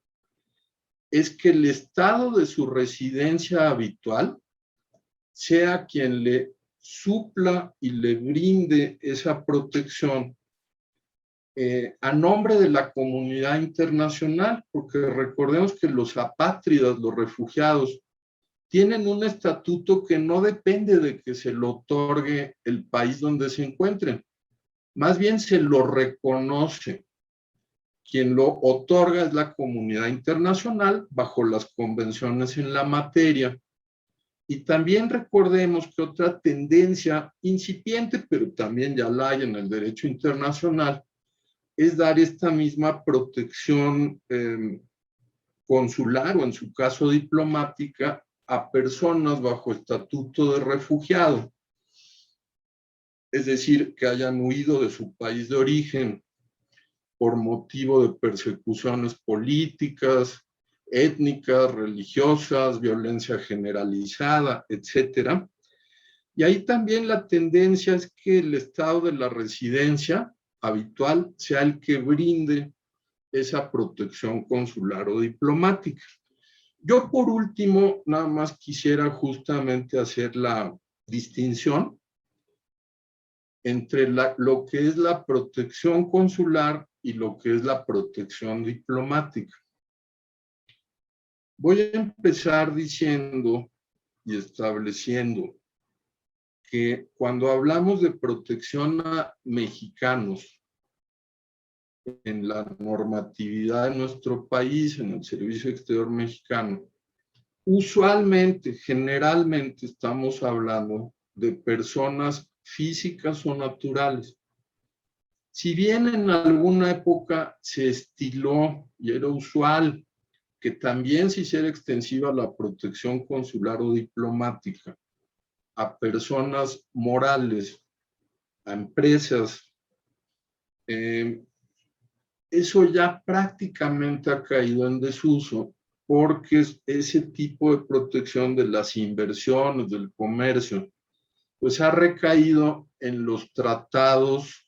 es que el estado de su residencia habitual sea quien le supla y le brinde esa protección a nombre de la comunidad internacional, porque recordemos que los apátridas, los refugiados, tienen un estatuto que no depende de que se lo otorgue el país donde se encuentren, más bien se lo reconoce. Quien lo otorga es la comunidad internacional bajo las convenciones en la materia. Y también recordemos que otra tendencia incipiente, pero también ya la hay en el derecho internacional, es dar esta misma protección consular o en su caso diplomática a personas bajo estatuto de refugiado. Es decir, que hayan huido de su país de origen por motivo de persecuciones políticas, étnicas, religiosas, violencia generalizada, etcétera. Y ahí también la tendencia es que el estado de la residencia habitual sea el que brinde esa protección consular o diplomática. Yo, por último, nada más quisiera justamente hacer la distinción entre lo que es la protección consular y lo que es la protección diplomática. Voy a empezar diciendo y estableciendo que cuando hablamos de protección a mexicanos en la normatividad de nuestro país, en el Servicio Exterior Mexicano, usualmente, generalmente estamos hablando de personas físicas o naturales. Si bien en alguna época se estiló y era usual que también se hiciera extensiva la protección consular o diplomática a personas morales, a empresas, eso ya prácticamente ha caído en desuso porque ese tipo de protección de las inversiones, del comercio, pues ha recaído en los tratados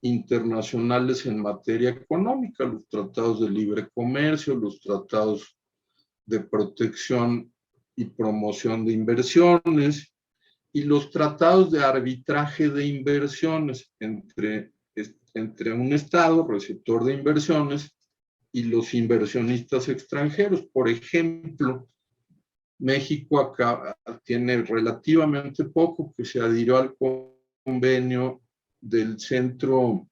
internacionales en materia económica, los tratados de libre comercio, los tratados de protección y promoción de inversiones y los tratados de arbitraje de inversiones entre un Estado receptor de inversiones y los inversionistas extranjeros. Por ejemplo, México acá tiene relativamente poco que se adhirió al convenio del Centro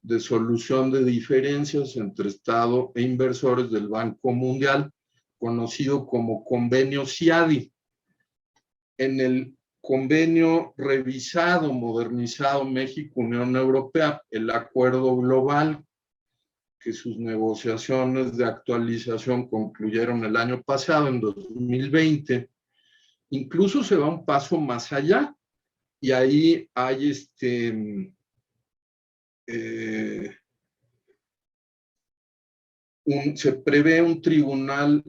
de Solución de Diferencias entre Estado e Inversores del Banco Mundial, conocido como Convenio CIADI. En el convenio revisado, modernizado México-Unión Europea, el Acuerdo Global, que sus negociaciones de actualización concluyeron el año pasado, en 2020, incluso se va un paso más allá y ahí hay se prevé un tribunal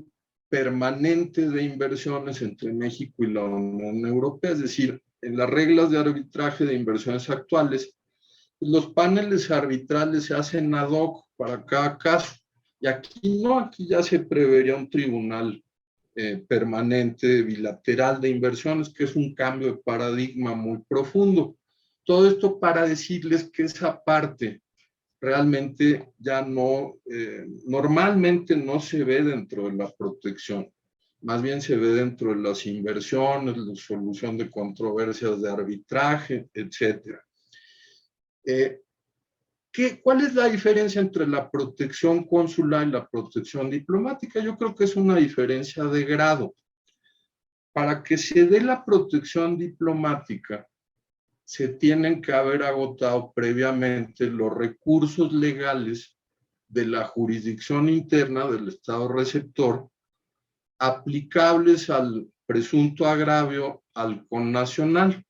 permanente de inversiones entre México y la Unión Europea, es decir, en las reglas de arbitraje de inversiones actuales, los paneles arbitrales se hacen ad hoc para cada caso, y aquí no, aquí ya se prevería un tribunal permanente bilateral de inversiones, que es un cambio de paradigma muy profundo. Todo esto para decirles que esa parte realmente ya no, normalmente no se ve dentro de la protección, más bien se ve dentro de las inversiones, la solución de controversias de arbitraje, etcétera. ¿Cuál es la diferencia entre la protección consular y la protección diplomática? Yo creo que es una diferencia de grado. Para que se dé la protección diplomática, se tienen que haber agotado previamente los recursos legales de la jurisdicción interna del Estado receptor aplicables al presunto agravio al connacional.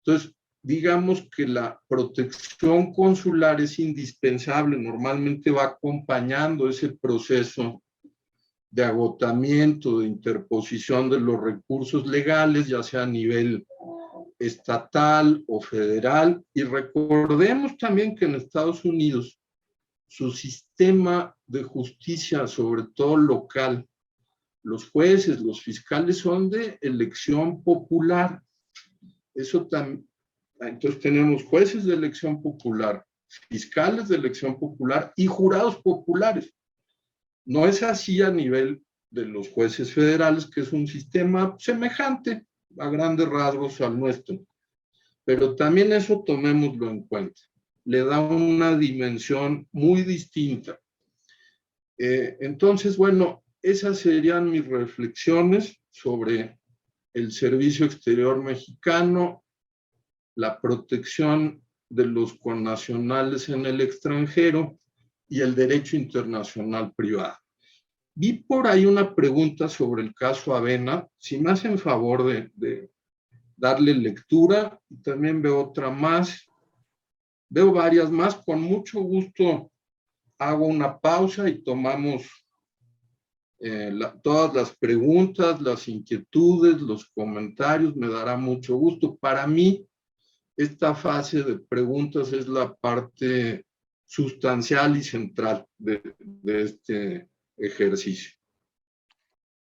Entonces, digamos que la protección consular es indispensable, normalmente va acompañando ese proceso de agotamiento, de interposición de los recursos legales, ya sea a nivel estatal o federal. Y recordemos también que en Estados Unidos su sistema de justicia, sobre todo local, los jueces, los fiscales son de elección popular. Eso también. Entonces tenemos jueces de elección popular, fiscales de elección popular y jurados populares. No es así a nivel de los jueces federales, que es un sistema semejante a grandes rasgos al nuestro. Pero también eso tomémoslo en cuenta. Le da una dimensión muy distinta. Entonces, bueno, esas serían mis reflexiones sobre el Servicio Exterior Mexicano, la protección de los connacionales en el extranjero y el derecho internacional privado. Vi por ahí una pregunta sobre el caso Avena. Si me hacen favor de darle lectura, y también veo otra más. veo varias más. Con mucho gusto hago una pausa y tomamos todas las preguntas, las inquietudes, los comentarios. Me dará mucho gusto. Para mí, esta fase de preguntas es la parte sustancial y central de este ejercicio.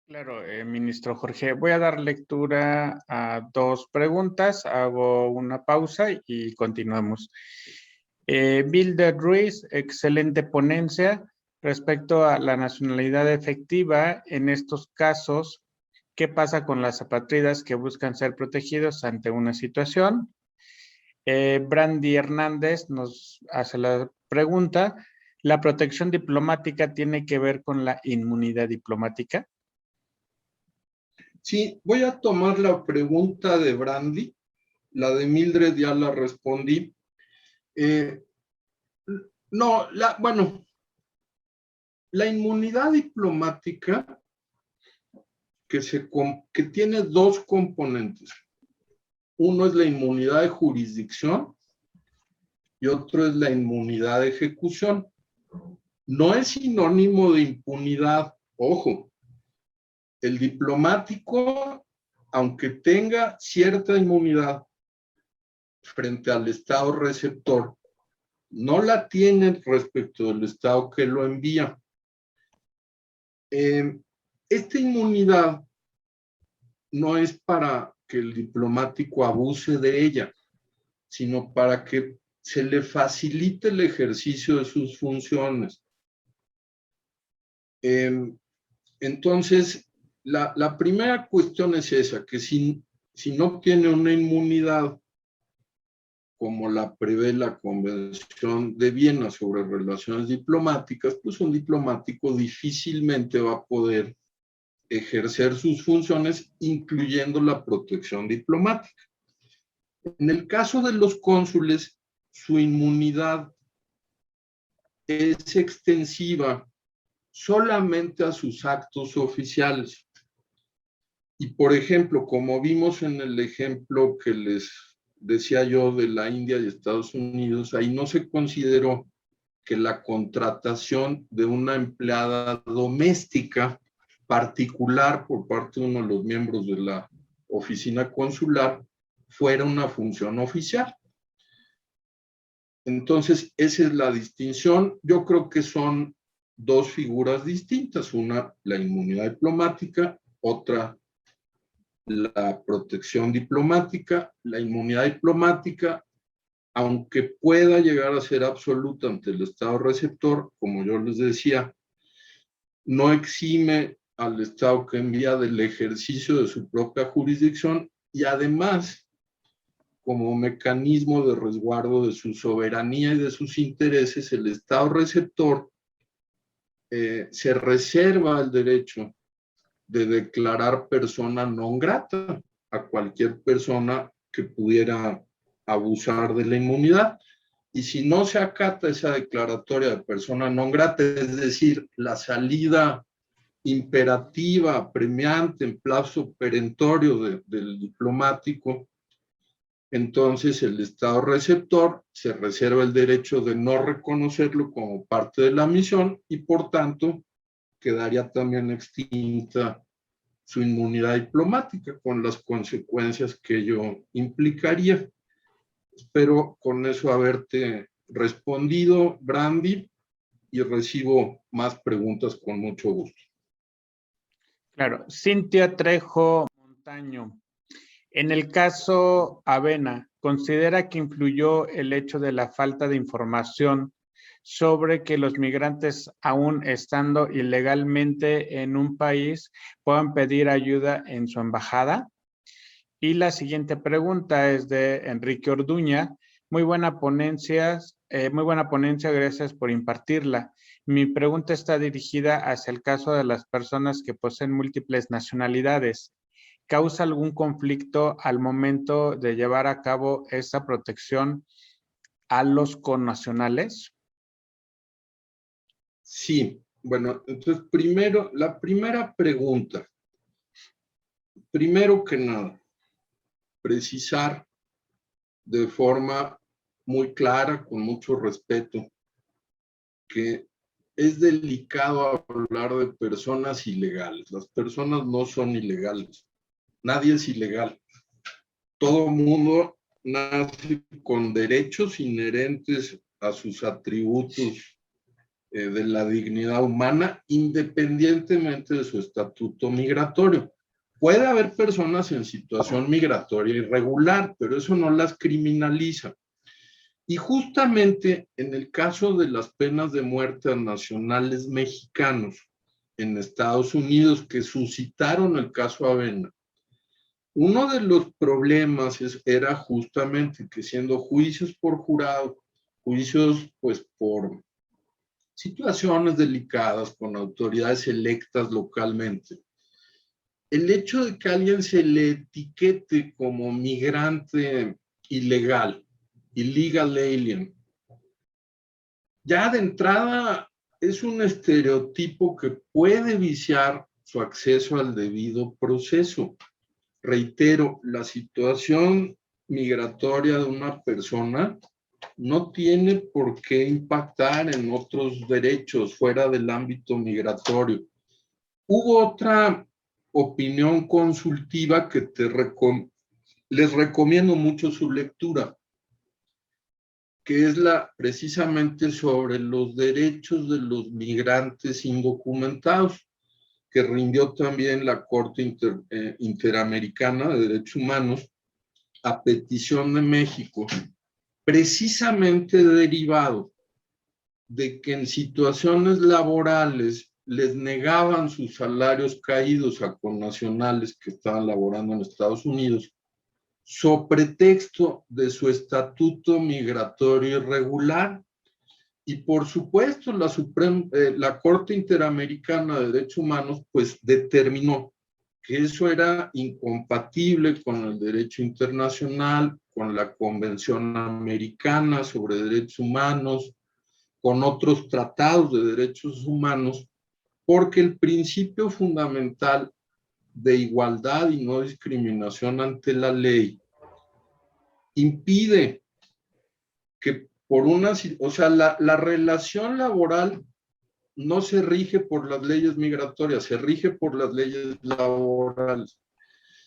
Claro, ministro Jorge, voy a dar lectura a dos preguntas, hago una pausa y continuamos. Bilder Ruiz, excelente ponencia respecto a la nacionalidad efectiva en estos casos. ¿Qué pasa con las apátridas que buscan ser protegidos ante una situación? Brandy Hernández nos hace la pregunta, ¿la protección diplomática tiene que ver con la inmunidad diplomática? Sí, voy a tomar la pregunta de Brandy. La de Mildred ya la respondí. No, bueno, la inmunidad diplomática que tiene dos componentes. Uno es la inmunidad de jurisdicción y otro es la inmunidad de ejecución. No es sinónimo de impunidad, ojo. El diplomático, aunque tenga cierta inmunidad frente al Estado receptor, no la tiene respecto del Estado que lo envía. Esta inmunidad no es para que el diplomático abuse de ella, sino para que se le facilite el ejercicio de sus funciones. Entonces, la primera cuestión es esa, que si no tiene una inmunidad como la prevé la Convención de Viena sobre relaciones diplomáticas, pues un diplomático difícilmente va a poder ejercer sus funciones, incluyendo la protección diplomática. En el caso de los cónsules, su inmunidad es extensiva solamente a sus actos oficiales. Y, por ejemplo, como vimos en el ejemplo que les decía yo de la India y Estados Unidos, ahí no se consideró que la contratación de una empleada doméstica particular por parte de uno de los miembros de la oficina consular fuera una función oficial. Entonces, esa es la distinción. Yo creo que son dos figuras distintas, una la inmunidad diplomática, otra la protección diplomática. La inmunidad diplomática, aunque pueda llegar a ser absoluta ante el Estado receptor, como yo les decía, no exime al Estado que envía del ejercicio de su propia jurisdicción y además, como mecanismo de resguardo de su soberanía y de sus intereses, el Estado receptor se reserva el derecho de declarar persona non grata a cualquier persona que pudiera abusar de la inmunidad. Y si no se acata esa declaratoria de persona non grata, es decir, la salida imperativa, premiante, en plazo perentorio del diplomático, entonces el Estado receptor se reserva el derecho de no reconocerlo como parte de la misión y por tanto quedaría también extinta su inmunidad diplomática con las consecuencias que ello implicaría. Espero con eso haberte respondido, Brandy, y recibo más preguntas con mucho gusto. Claro, Cintia Trejo Montaño. En el caso Avena, ¿considera que influyó el hecho de la falta de información sobre que los migrantes, aún estando ilegalmente en un país, puedan pedir ayuda en su embajada? Y la siguiente pregunta es de Enrique Orduña. Muy buena ponencia, gracias por impartirla. Mi pregunta está dirigida hacia el caso de las personas que poseen múltiples nacionalidades. ¿Causa algún conflicto al momento de llevar a cabo esta protección a los connacionales? Sí, bueno, entonces primero, la primera pregunta. Primero que nada, precisar de forma muy clara, con mucho respeto, que es delicado hablar de personas ilegales. Las personas no son ilegales. Nadie es ilegal. Todo mundo nace con derechos inherentes a sus atributos de la dignidad humana, independientemente de su estatuto migratorio. Puede haber personas en situación migratoria irregular, pero eso no las criminaliza. Y justamente en el caso de las penas de muerte a nacionales mexicanos en Estados Unidos que suscitaron el caso Avena, uno de los problemas era justamente que siendo juicios por jurado, juicios pues por situaciones delicadas con autoridades electas localmente, el hecho de que a alguien se le etiquete como migrante ilegal, illegal alien, ya de entrada es un estereotipo que puede viciar su acceso al debido proceso. Reitero, la situación migratoria de una persona no tiene por qué impactar en otros derechos fuera del ámbito migratorio. Hubo otra opinión consultiva que les recomiendo mucho su lectura, que es precisamente sobre los derechos de los migrantes indocumentados, que rindió también la Corte Interamericana de Derechos Humanos a petición de México, precisamente derivado de que en situaciones laborales les negaban sus salarios caídos a connacionales que estaban laborando en Estados Unidos, so pretexto de su estatuto migratorio irregular. Y por supuesto, la Corte Interamericana de Derechos Humanos pues determinó que eso era incompatible con el derecho internacional, con la Convención Americana sobre Derechos Humanos, con otros tratados de derechos humanos, porque el principio fundamental de igualdad y no discriminación ante la ley impide que o sea, la relación laboral no se rige por las leyes migratorias, se rige por las leyes laborales.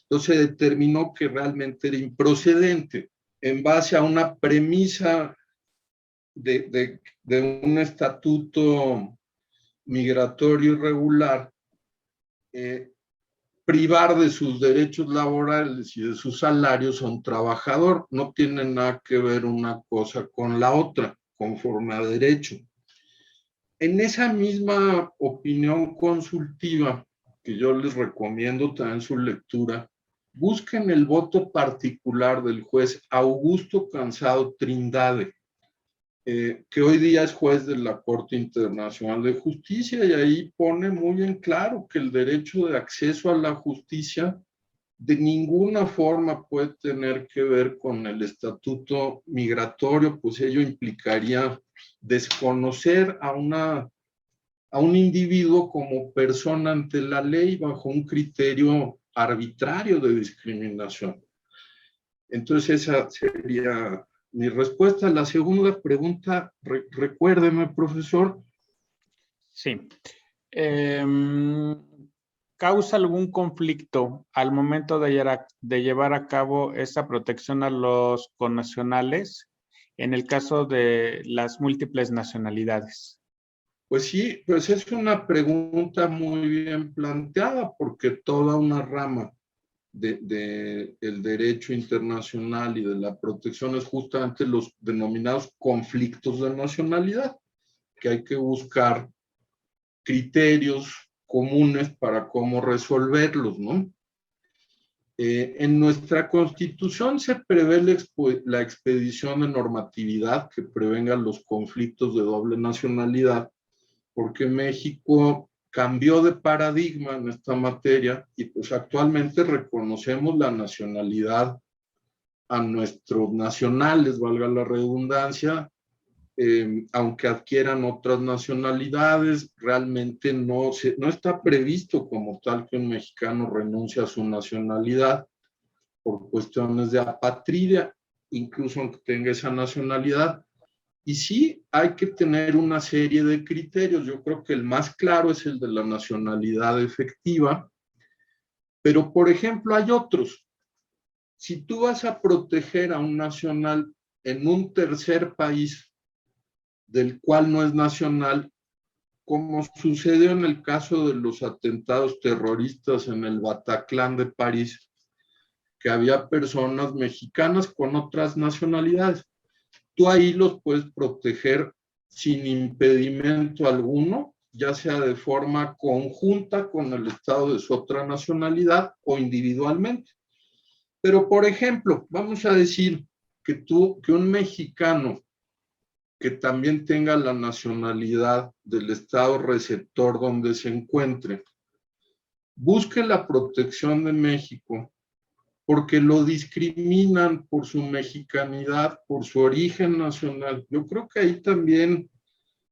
Entonces se determinó que realmente era improcedente en base a una premisa de un estatuto migratorio irregular, privar de sus derechos laborales y de sus salarios a un trabajador. No tiene nada que ver una cosa con la otra, conforme a derecho. En esa misma opinión consultiva, que yo les recomiendo también su lectura, busquen el voto particular del juez Augusto Cansado Trindade, que hoy día es juez de la Corte Internacional de Justicia, y ahí pone muy en claro que el derecho de acceso a la justicia de ninguna forma puede tener que ver con el estatuto migratorio, pues ello implicaría desconocer a un individuo como persona ante la ley bajo un criterio arbitrario de discriminación. Entonces esa sería mi respuesta. La segunda pregunta, recuérdeme, profesor. Sí. ¿Causa algún conflicto al momento de llevar a cabo esa protección a los connacionales en el caso de las múltiples nacionalidades? Pues sí, pues es una pregunta muy bien planteada, porque toda una rama el derecho internacional y de la protección es justamente los denominados conflictos de nacionalidad, que hay que buscar criterios comunes para cómo resolverlos, ¿no? En nuestra Constitución se prevé la expedición de normatividad que prevenga los conflictos de doble nacionalidad, porque México cambió de paradigma en esta materia y pues actualmente reconocemos la nacionalidad a nuestros nacionales, valga la redundancia, aunque adquieran otras nacionalidades, realmente no está previsto como tal que un mexicano renuncie a su nacionalidad por cuestiones de apatridia. incluso aunque tenga esa nacionalidad. Y sí, hay que tener una serie de criterios. Yo creo que el más claro es el de la nacionalidad efectiva, pero por ejemplo hay otros. Si tú vas a proteger a un nacional en un tercer país del cual no es nacional, como sucedió en el caso de los atentados terroristas en el Bataclan de París, que había personas mexicanas con otras nacionalidades. Tú ahí los puedes proteger sin impedimento alguno, ya sea de forma conjunta con el Estado de su otra nacionalidad o individualmente. Pero, por ejemplo, vamos a decir que un mexicano que también tenga la nacionalidad del Estado receptor donde se encuentre, busque la protección de México porque lo discriminan por su mexicanidad, por su origen nacional. Yo creo que ahí también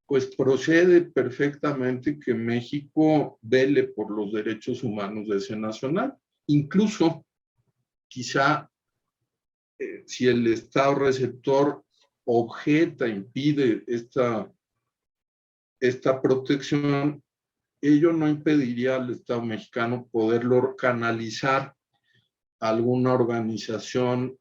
pues procede perfectamente que México vele por los derechos humanos de ese nacional. Incluso, quizá, si el Estado receptor objeta, impide esta protección, ello no impediría al Estado mexicano poderlo canalizar a alguna organización,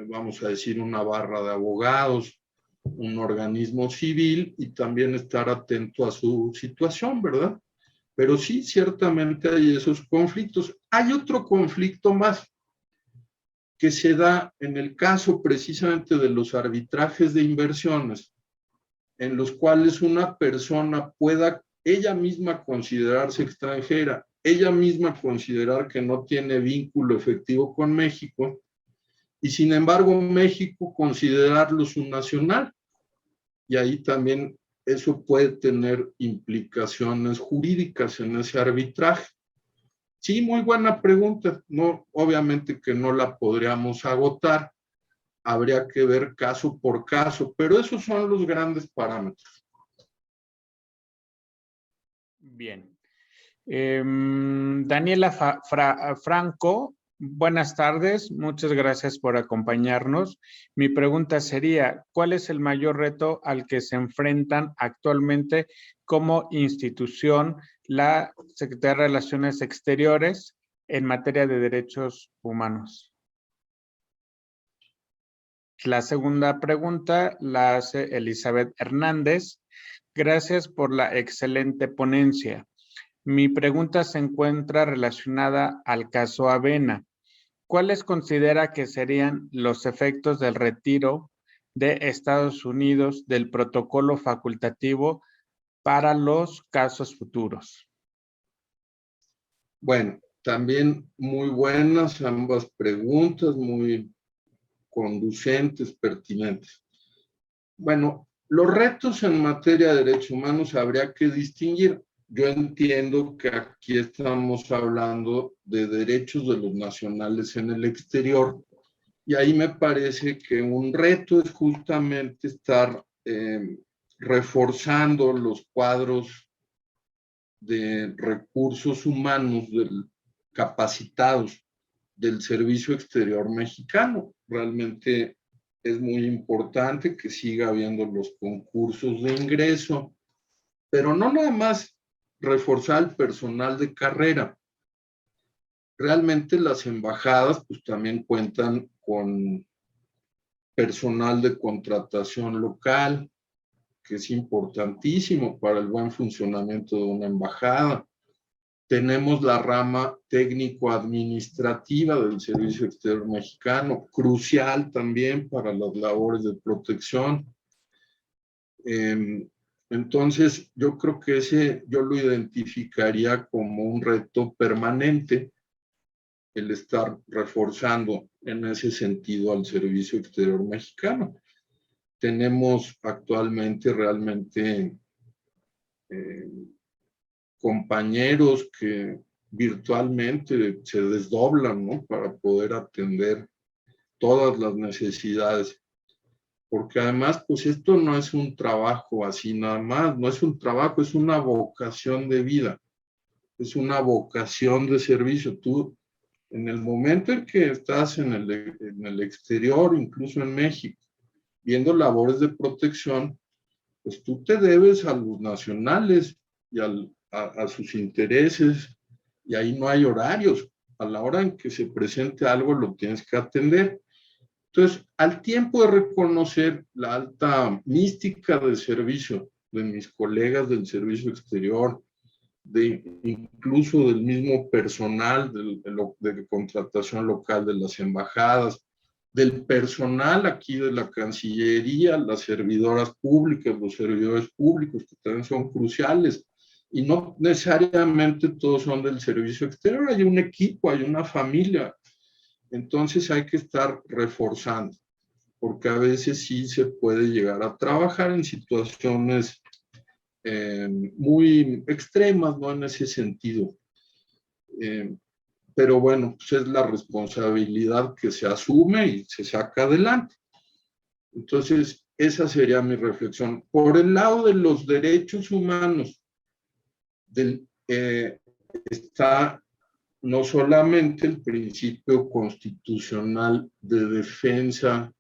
vamos a decir una barra de abogados, un organismo civil, y también estar atento a su situación, ¿verdad? Pero sí, ciertamente hay esos conflictos. Hay otro conflicto más que se da en el caso precisamente de los arbitrajes de inversiones, en los cuales una persona pueda ella misma considerarse extranjera, ella misma considerar que no tiene vínculo efectivo con México, y sin embargo México considerarlo su nacional. Y ahí también eso puede tener implicaciones jurídicas en ese arbitraje. Sí, muy buena pregunta. No, obviamente que no la podríamos agotar. Habría que ver caso por caso, pero esos son los grandes parámetros. Bien. Daniela Franco, buenas tardes, muchas gracias por acompañarnos. Mi pregunta sería, ¿cuál es el mayor reto al que se enfrentan actualmente como institución la Secretaría de Relaciones Exteriores en materia de derechos humanos? La segunda pregunta la hace Elizabeth Hernández. Gracias por la excelente ponencia. Mi pregunta se encuentra relacionada al caso Avena. ¿Cuáles considera que serían los efectos del retiro de Estados Unidos del protocolo facultativo para los casos futuros? Bueno, también muy buenas ambas preguntas, muy conducentes, pertinentes. Bueno, los retos en materia de derechos humanos habría que distinguir. Yo entiendo que aquí estamos hablando de derechos de los nacionales en el exterior, y ahí me parece que un reto es justamente estar reforzando los cuadros de recursos humanos capacitados del Servicio Exterior Mexicano. Realmente es muy importante que siga habiendo los concursos de ingreso, pero no nada más reforzar el personal de carrera. Realmente las embajadas pues también cuentan con personal de contratación local, que es importantísimo para el buen funcionamiento de una embajada. Tenemos la rama técnico-administrativa del Servicio Exterior Mexicano, crucial también para las labores de protección. Entonces, yo creo que yo lo identificaría como un reto permanente, el estar reforzando en ese sentido al Servicio Exterior Mexicano. Tenemos actualmente realmente compañeros que virtualmente se desdoblan, ¿no?, para poder atender todas las necesidades. Porque además, pues esto no es un trabajo así nada más, no es un trabajo, es una vocación de vida, es una vocación de servicio. Tú En el momento en que estás en el exterior, incluso en México, viendo labores de protección, pues tú te debes a los nacionales y a sus intereses, y ahí no hay horarios. A la hora en que se presente algo lo tienes que atender. Entonces, al tiempo de reconocer la alta mística del servicio de mis colegas del servicio exterior, incluso del mismo personal de contratación local de las embajadas, del personal aquí de la Cancillería, las servidoras públicas, los servidores públicos, que también son cruciales, y no necesariamente todos son del servicio exterior, hay un equipo, hay una familia, entonces hay que estar reforzando, porque a veces sí se puede llegar a trabajar en situaciones muy extremas, ¿no? En ese sentido. Pero bueno, pues es la responsabilidad que se asume y se saca adelante. Entonces, esa sería mi reflexión. Por el lado de los derechos humanos, está no solamente el principio constitucional de defensa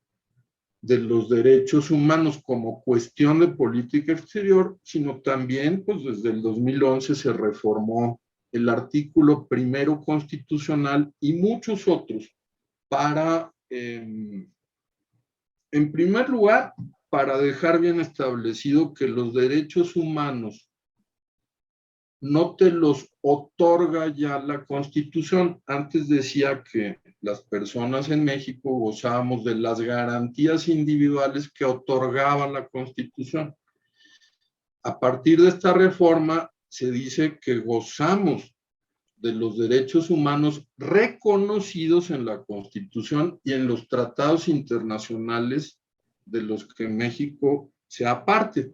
de los derechos humanos como cuestión de política exterior, sino también, pues desde el 2011 se reformó el artículo primero constitucional y muchos otros para, en primer lugar, para dejar bien establecido que los derechos humanos no te los otorga ya la Constitución. Antes decía que las personas en México gozábamos de las garantías individuales que otorgaba la Constitución. A partir de esta reforma se dice que gozamos de los derechos humanos reconocidos en la Constitución y en los tratados internacionales de los que México sea parte.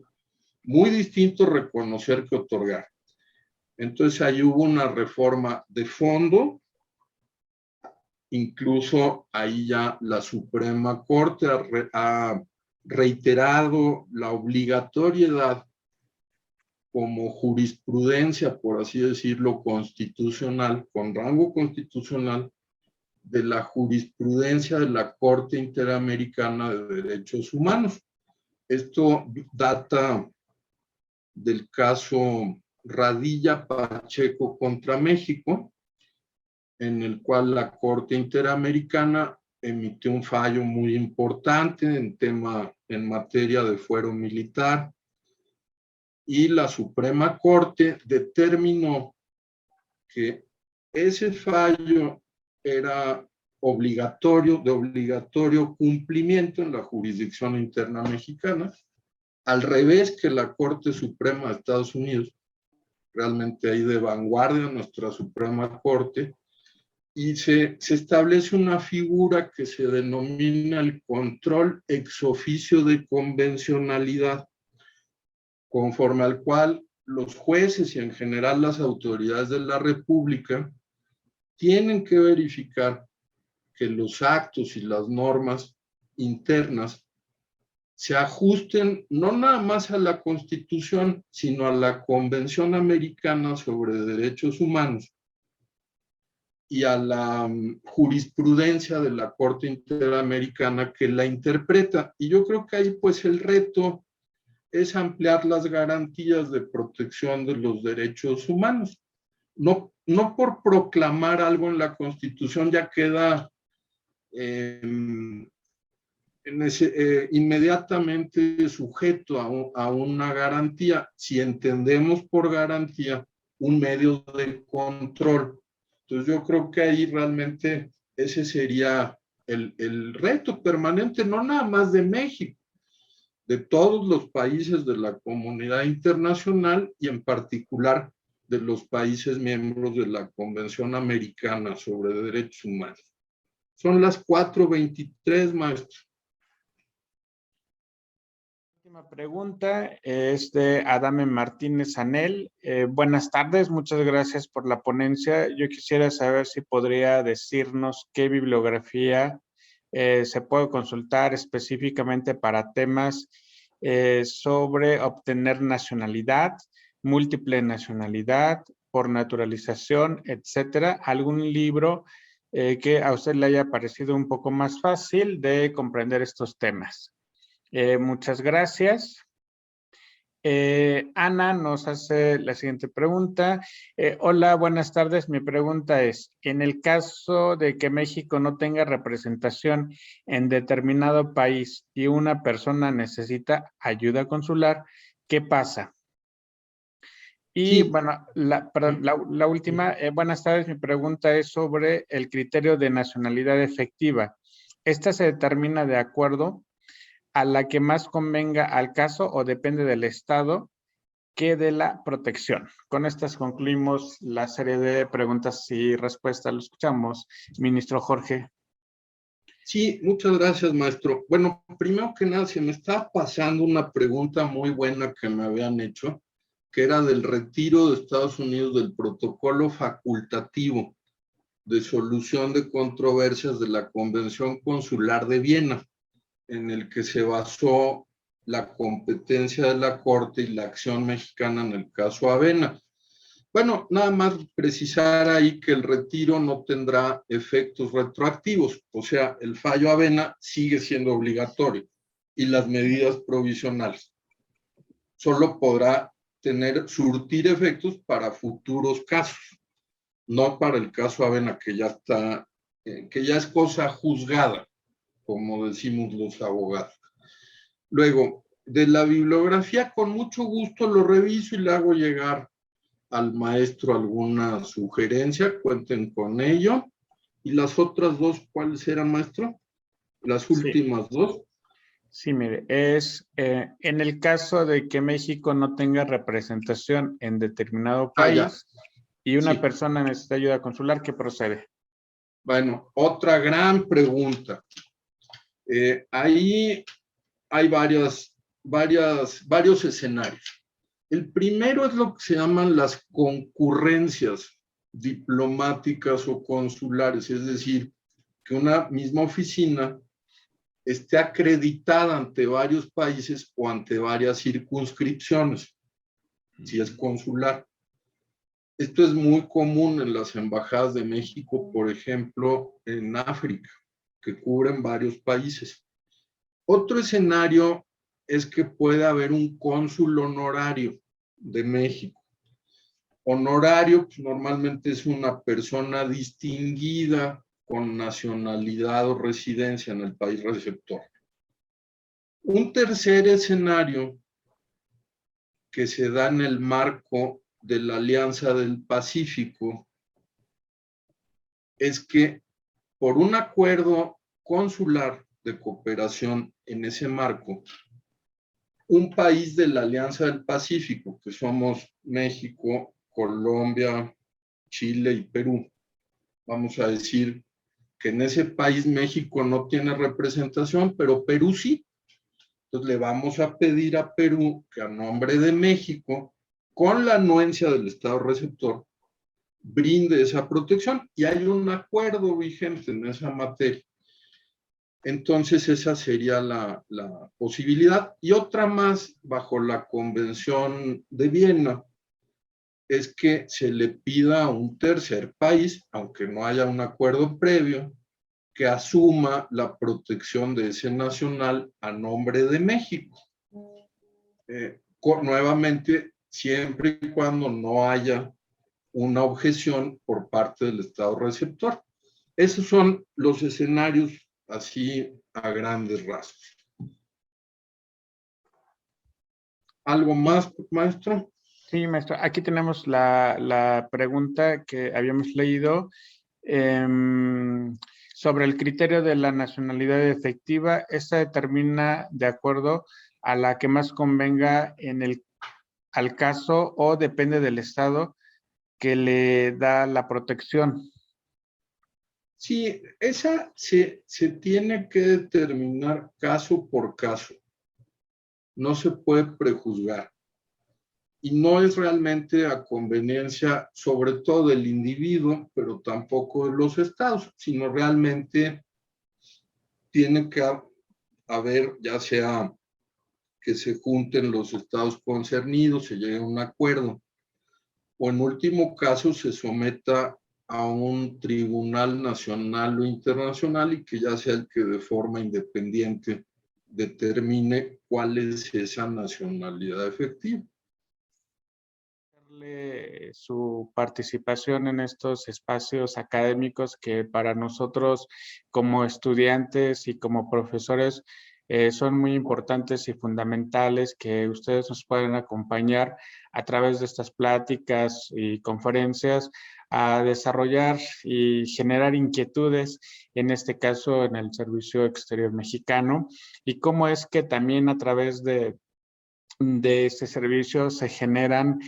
Muy distinto reconocer que otorgar. Entonces ahí hubo una reforma de fondo, incluso ahí ya la Suprema Corte ha reiterado la obligatoriedad como jurisprudencia, por así decirlo, constitucional, con rango constitucional, de la jurisprudencia de la Corte Interamericana de Derechos Humanos. Esto data del caso Radilla Pacheco contra México, en el cual la Corte Interamericana emitió un fallo muy importante en materia de fuero militar, y la Suprema Corte determinó que ese fallo era obligatorio, de obligatorio cumplimiento en la jurisdicción interna mexicana, al revés que la Corte Suprema de Estados Unidos. Realmente ahí de vanguardia nuestra Suprema Corte, y se establece una figura que se denomina el control ex oficio de convencionalidad, conforme al cual los jueces y en general las autoridades de la República tienen que verificar que los actos y las normas internas se ajusten no nada más a la Constitución, sino a la Convención Americana sobre Derechos Humanos y a la jurisprudencia de la Corte Interamericana que la interpreta. Y yo creo que ahí pues el reto es ampliar las garantías de protección de los derechos humanos. No por proclamar algo en la Constitución ya queda inmediatamente sujeto a una garantía, si entendemos por garantía un medio de control. Entonces yo creo que ahí realmente ese sería el reto permanente, no nada más de México, de todos los países de la comunidad internacional y en particular de los países miembros de la Convención Americana sobre Derechos Humanos. Son las 4:23, maestro. Última pregunta es de Adame Martínez Anel. Buenas tardes, muchas gracias por la ponencia. Yo quisiera saber si podría decirnos qué bibliografía se puede consultar específicamente para temas sobre obtener nacionalidad, múltiple nacionalidad, por naturalización, etcétera. ¿Algún libro que a usted le haya parecido un poco más fácil de comprender estos temas. Muchas gracias. Ana nos hace la siguiente pregunta. Hola, buenas tardes. Mi pregunta es, en el caso de que México no tenga representación en determinado país y una persona necesita ayuda consular, ¿qué pasa? Y Sí. bueno, la última, buenas tardes, mi pregunta es sobre el criterio de nacionalidad efectiva. ¿Esta se determina de acuerdo a la que más convenga al caso o depende del estado que de la protección? Con estas concluimos la serie de preguntas y respuestas. Lo escuchamos, ministro Jorge. Sí, muchas gracias, maestro. Bueno, primero que nada, se me está pasando una pregunta muy buena que me habían hecho, que era del retiro de Estados Unidos del protocolo facultativo de solución de controversias de la Convención Consular de Viena, en el que se basó la competencia de la Corte y la acción mexicana en el caso Avena. Bueno, nada más precisar ahí que el retiro no tendrá efectos retroactivos, o sea, el fallo Avena sigue siendo obligatorio y las medidas provisionales. Solo podrá surtir efectos para futuros casos, no para el caso Avena que ya está, que ya es cosa juzgada, como decimos los abogados. Luego, de la bibliografía, con mucho gusto lo reviso y le hago llegar al maestro alguna sugerencia, cuenten con ello. ¿Y las otras dos cuáles eran, maestro? Las últimas dos. Sí, mire, es en el caso de que México no tenga representación en determinado país y una persona necesita ayuda consular, ¿qué procede? Bueno, otra gran pregunta. Ahí hay varios escenarios. El primero es lo que se llaman las concurrencias diplomáticas o consulares, es decir, que una misma oficina esté acreditada ante varios países o ante varias circunscripciones, si es consular. Esto es muy común en las embajadas de México, por ejemplo, en África, que cubren varios países. Otro escenario es que puede haber un cónsul honorario de México. Honorario, pues, normalmente es una persona distinguida con nacionalidad o residencia en el país receptor. Un tercer escenario que se da en el marco de la Alianza del Pacífico es que por un acuerdo consular de cooperación en ese marco, un país de la Alianza del Pacífico, que somos México, Colombia, Chile y Perú, vamos a decir que en ese país México no tiene representación, pero Perú sí. Entonces le vamos a pedir a Perú que a nombre de México, con la anuencia del Estado receptor, brinde esa protección y hay un acuerdo vigente en esa materia. Entonces esa sería la posibilidad. Y otra más, bajo la Convención de Viena, es que se le pida a un tercer país, aunque no haya un acuerdo previo, que asuma la protección de ese nacional a nombre de México. Nuevamente, siempre y cuando no haya una objeción por parte del Estado receptor. Esos son los escenarios así a grandes rasgos. ¿Algo más, maestro? Sí, maestro. Aquí tenemos la pregunta que habíamos leído sobre el criterio de la nacionalidad efectiva. Esta determina de acuerdo a la que más convenga al caso o depende del estado que le da la protección. Sí, esa se tiene que determinar caso por caso. No se puede prejuzgar. Y no es realmente a conveniencia, sobre todo del individuo, pero tampoco de los estados, sino realmente tiene que haber, ya sea que se junten los estados concernidos, se llegue a un acuerdo, o en último caso se someta a un tribunal nacional o internacional y que ya sea el que de forma independiente determine cuál es esa nacionalidad efectiva. Su participación en estos espacios académicos que para nosotros como estudiantes y como profesores son muy importantes y fundamentales, que ustedes nos pueden acompañar a través de estas pláticas y conferencias a desarrollar y generar inquietudes, en este caso en el Servicio Exterior Mexicano, y cómo es que también a través de este servicio se generan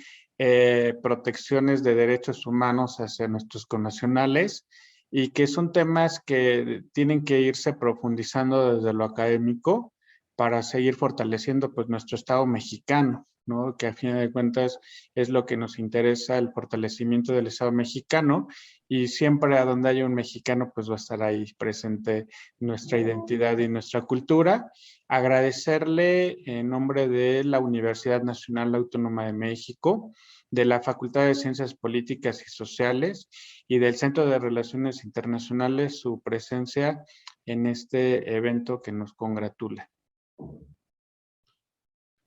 protecciones de derechos humanos hacia nuestros connacionales, y que son temas que tienen que irse profundizando desde lo académico para seguir fortaleciendo pues nuestro Estado mexicano, ¿no? Que a fin de cuentas es lo que nos interesa, el fortalecimiento del Estado mexicano, y siempre a donde haya un mexicano pues va a estar ahí presente nuestra identidad y nuestra cultura. Agradecerle en nombre de la Universidad Nacional Autónoma de México, de la Facultad de Ciencias Políticas y Sociales y del Centro de Relaciones Internacionales su presencia en este evento que nos congratula.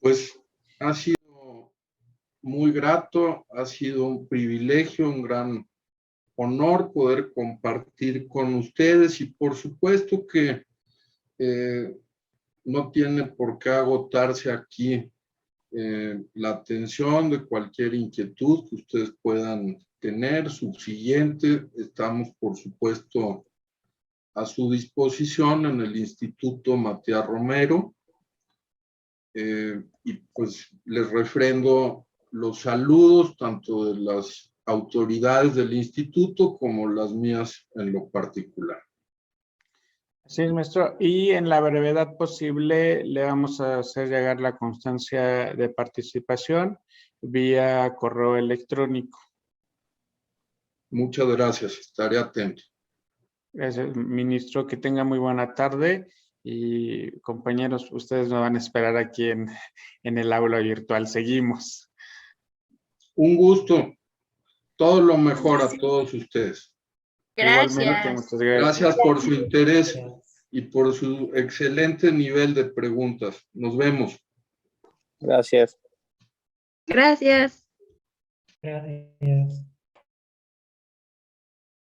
Pues ha sido muy grato, ha sido un privilegio, un gran honor poder compartir con ustedes, y por supuesto que no tiene por qué agotarse aquí la atención de cualquier inquietud que ustedes puedan tener. Subsiguiente, estamos por supuesto a su disposición en el Instituto Matías Romero, y pues les refrendo los saludos tanto de las autoridades del instituto como las mías en lo particular. Así es, maestro. Y en la brevedad posible le vamos a hacer llegar la constancia de participación vía correo electrónico. Muchas gracias, estaré atento. Gracias, ministro. Que tenga muy buena tarde. Y compañeros, ustedes nos van a esperar aquí en el aula virtual. Seguimos. Un gusto. Todo lo mejor a todos ustedes. Igualmente, muchas gracias. Gracias por su interés y por su excelente nivel de preguntas. Nos vemos. Gracias. Gracias. Gracias.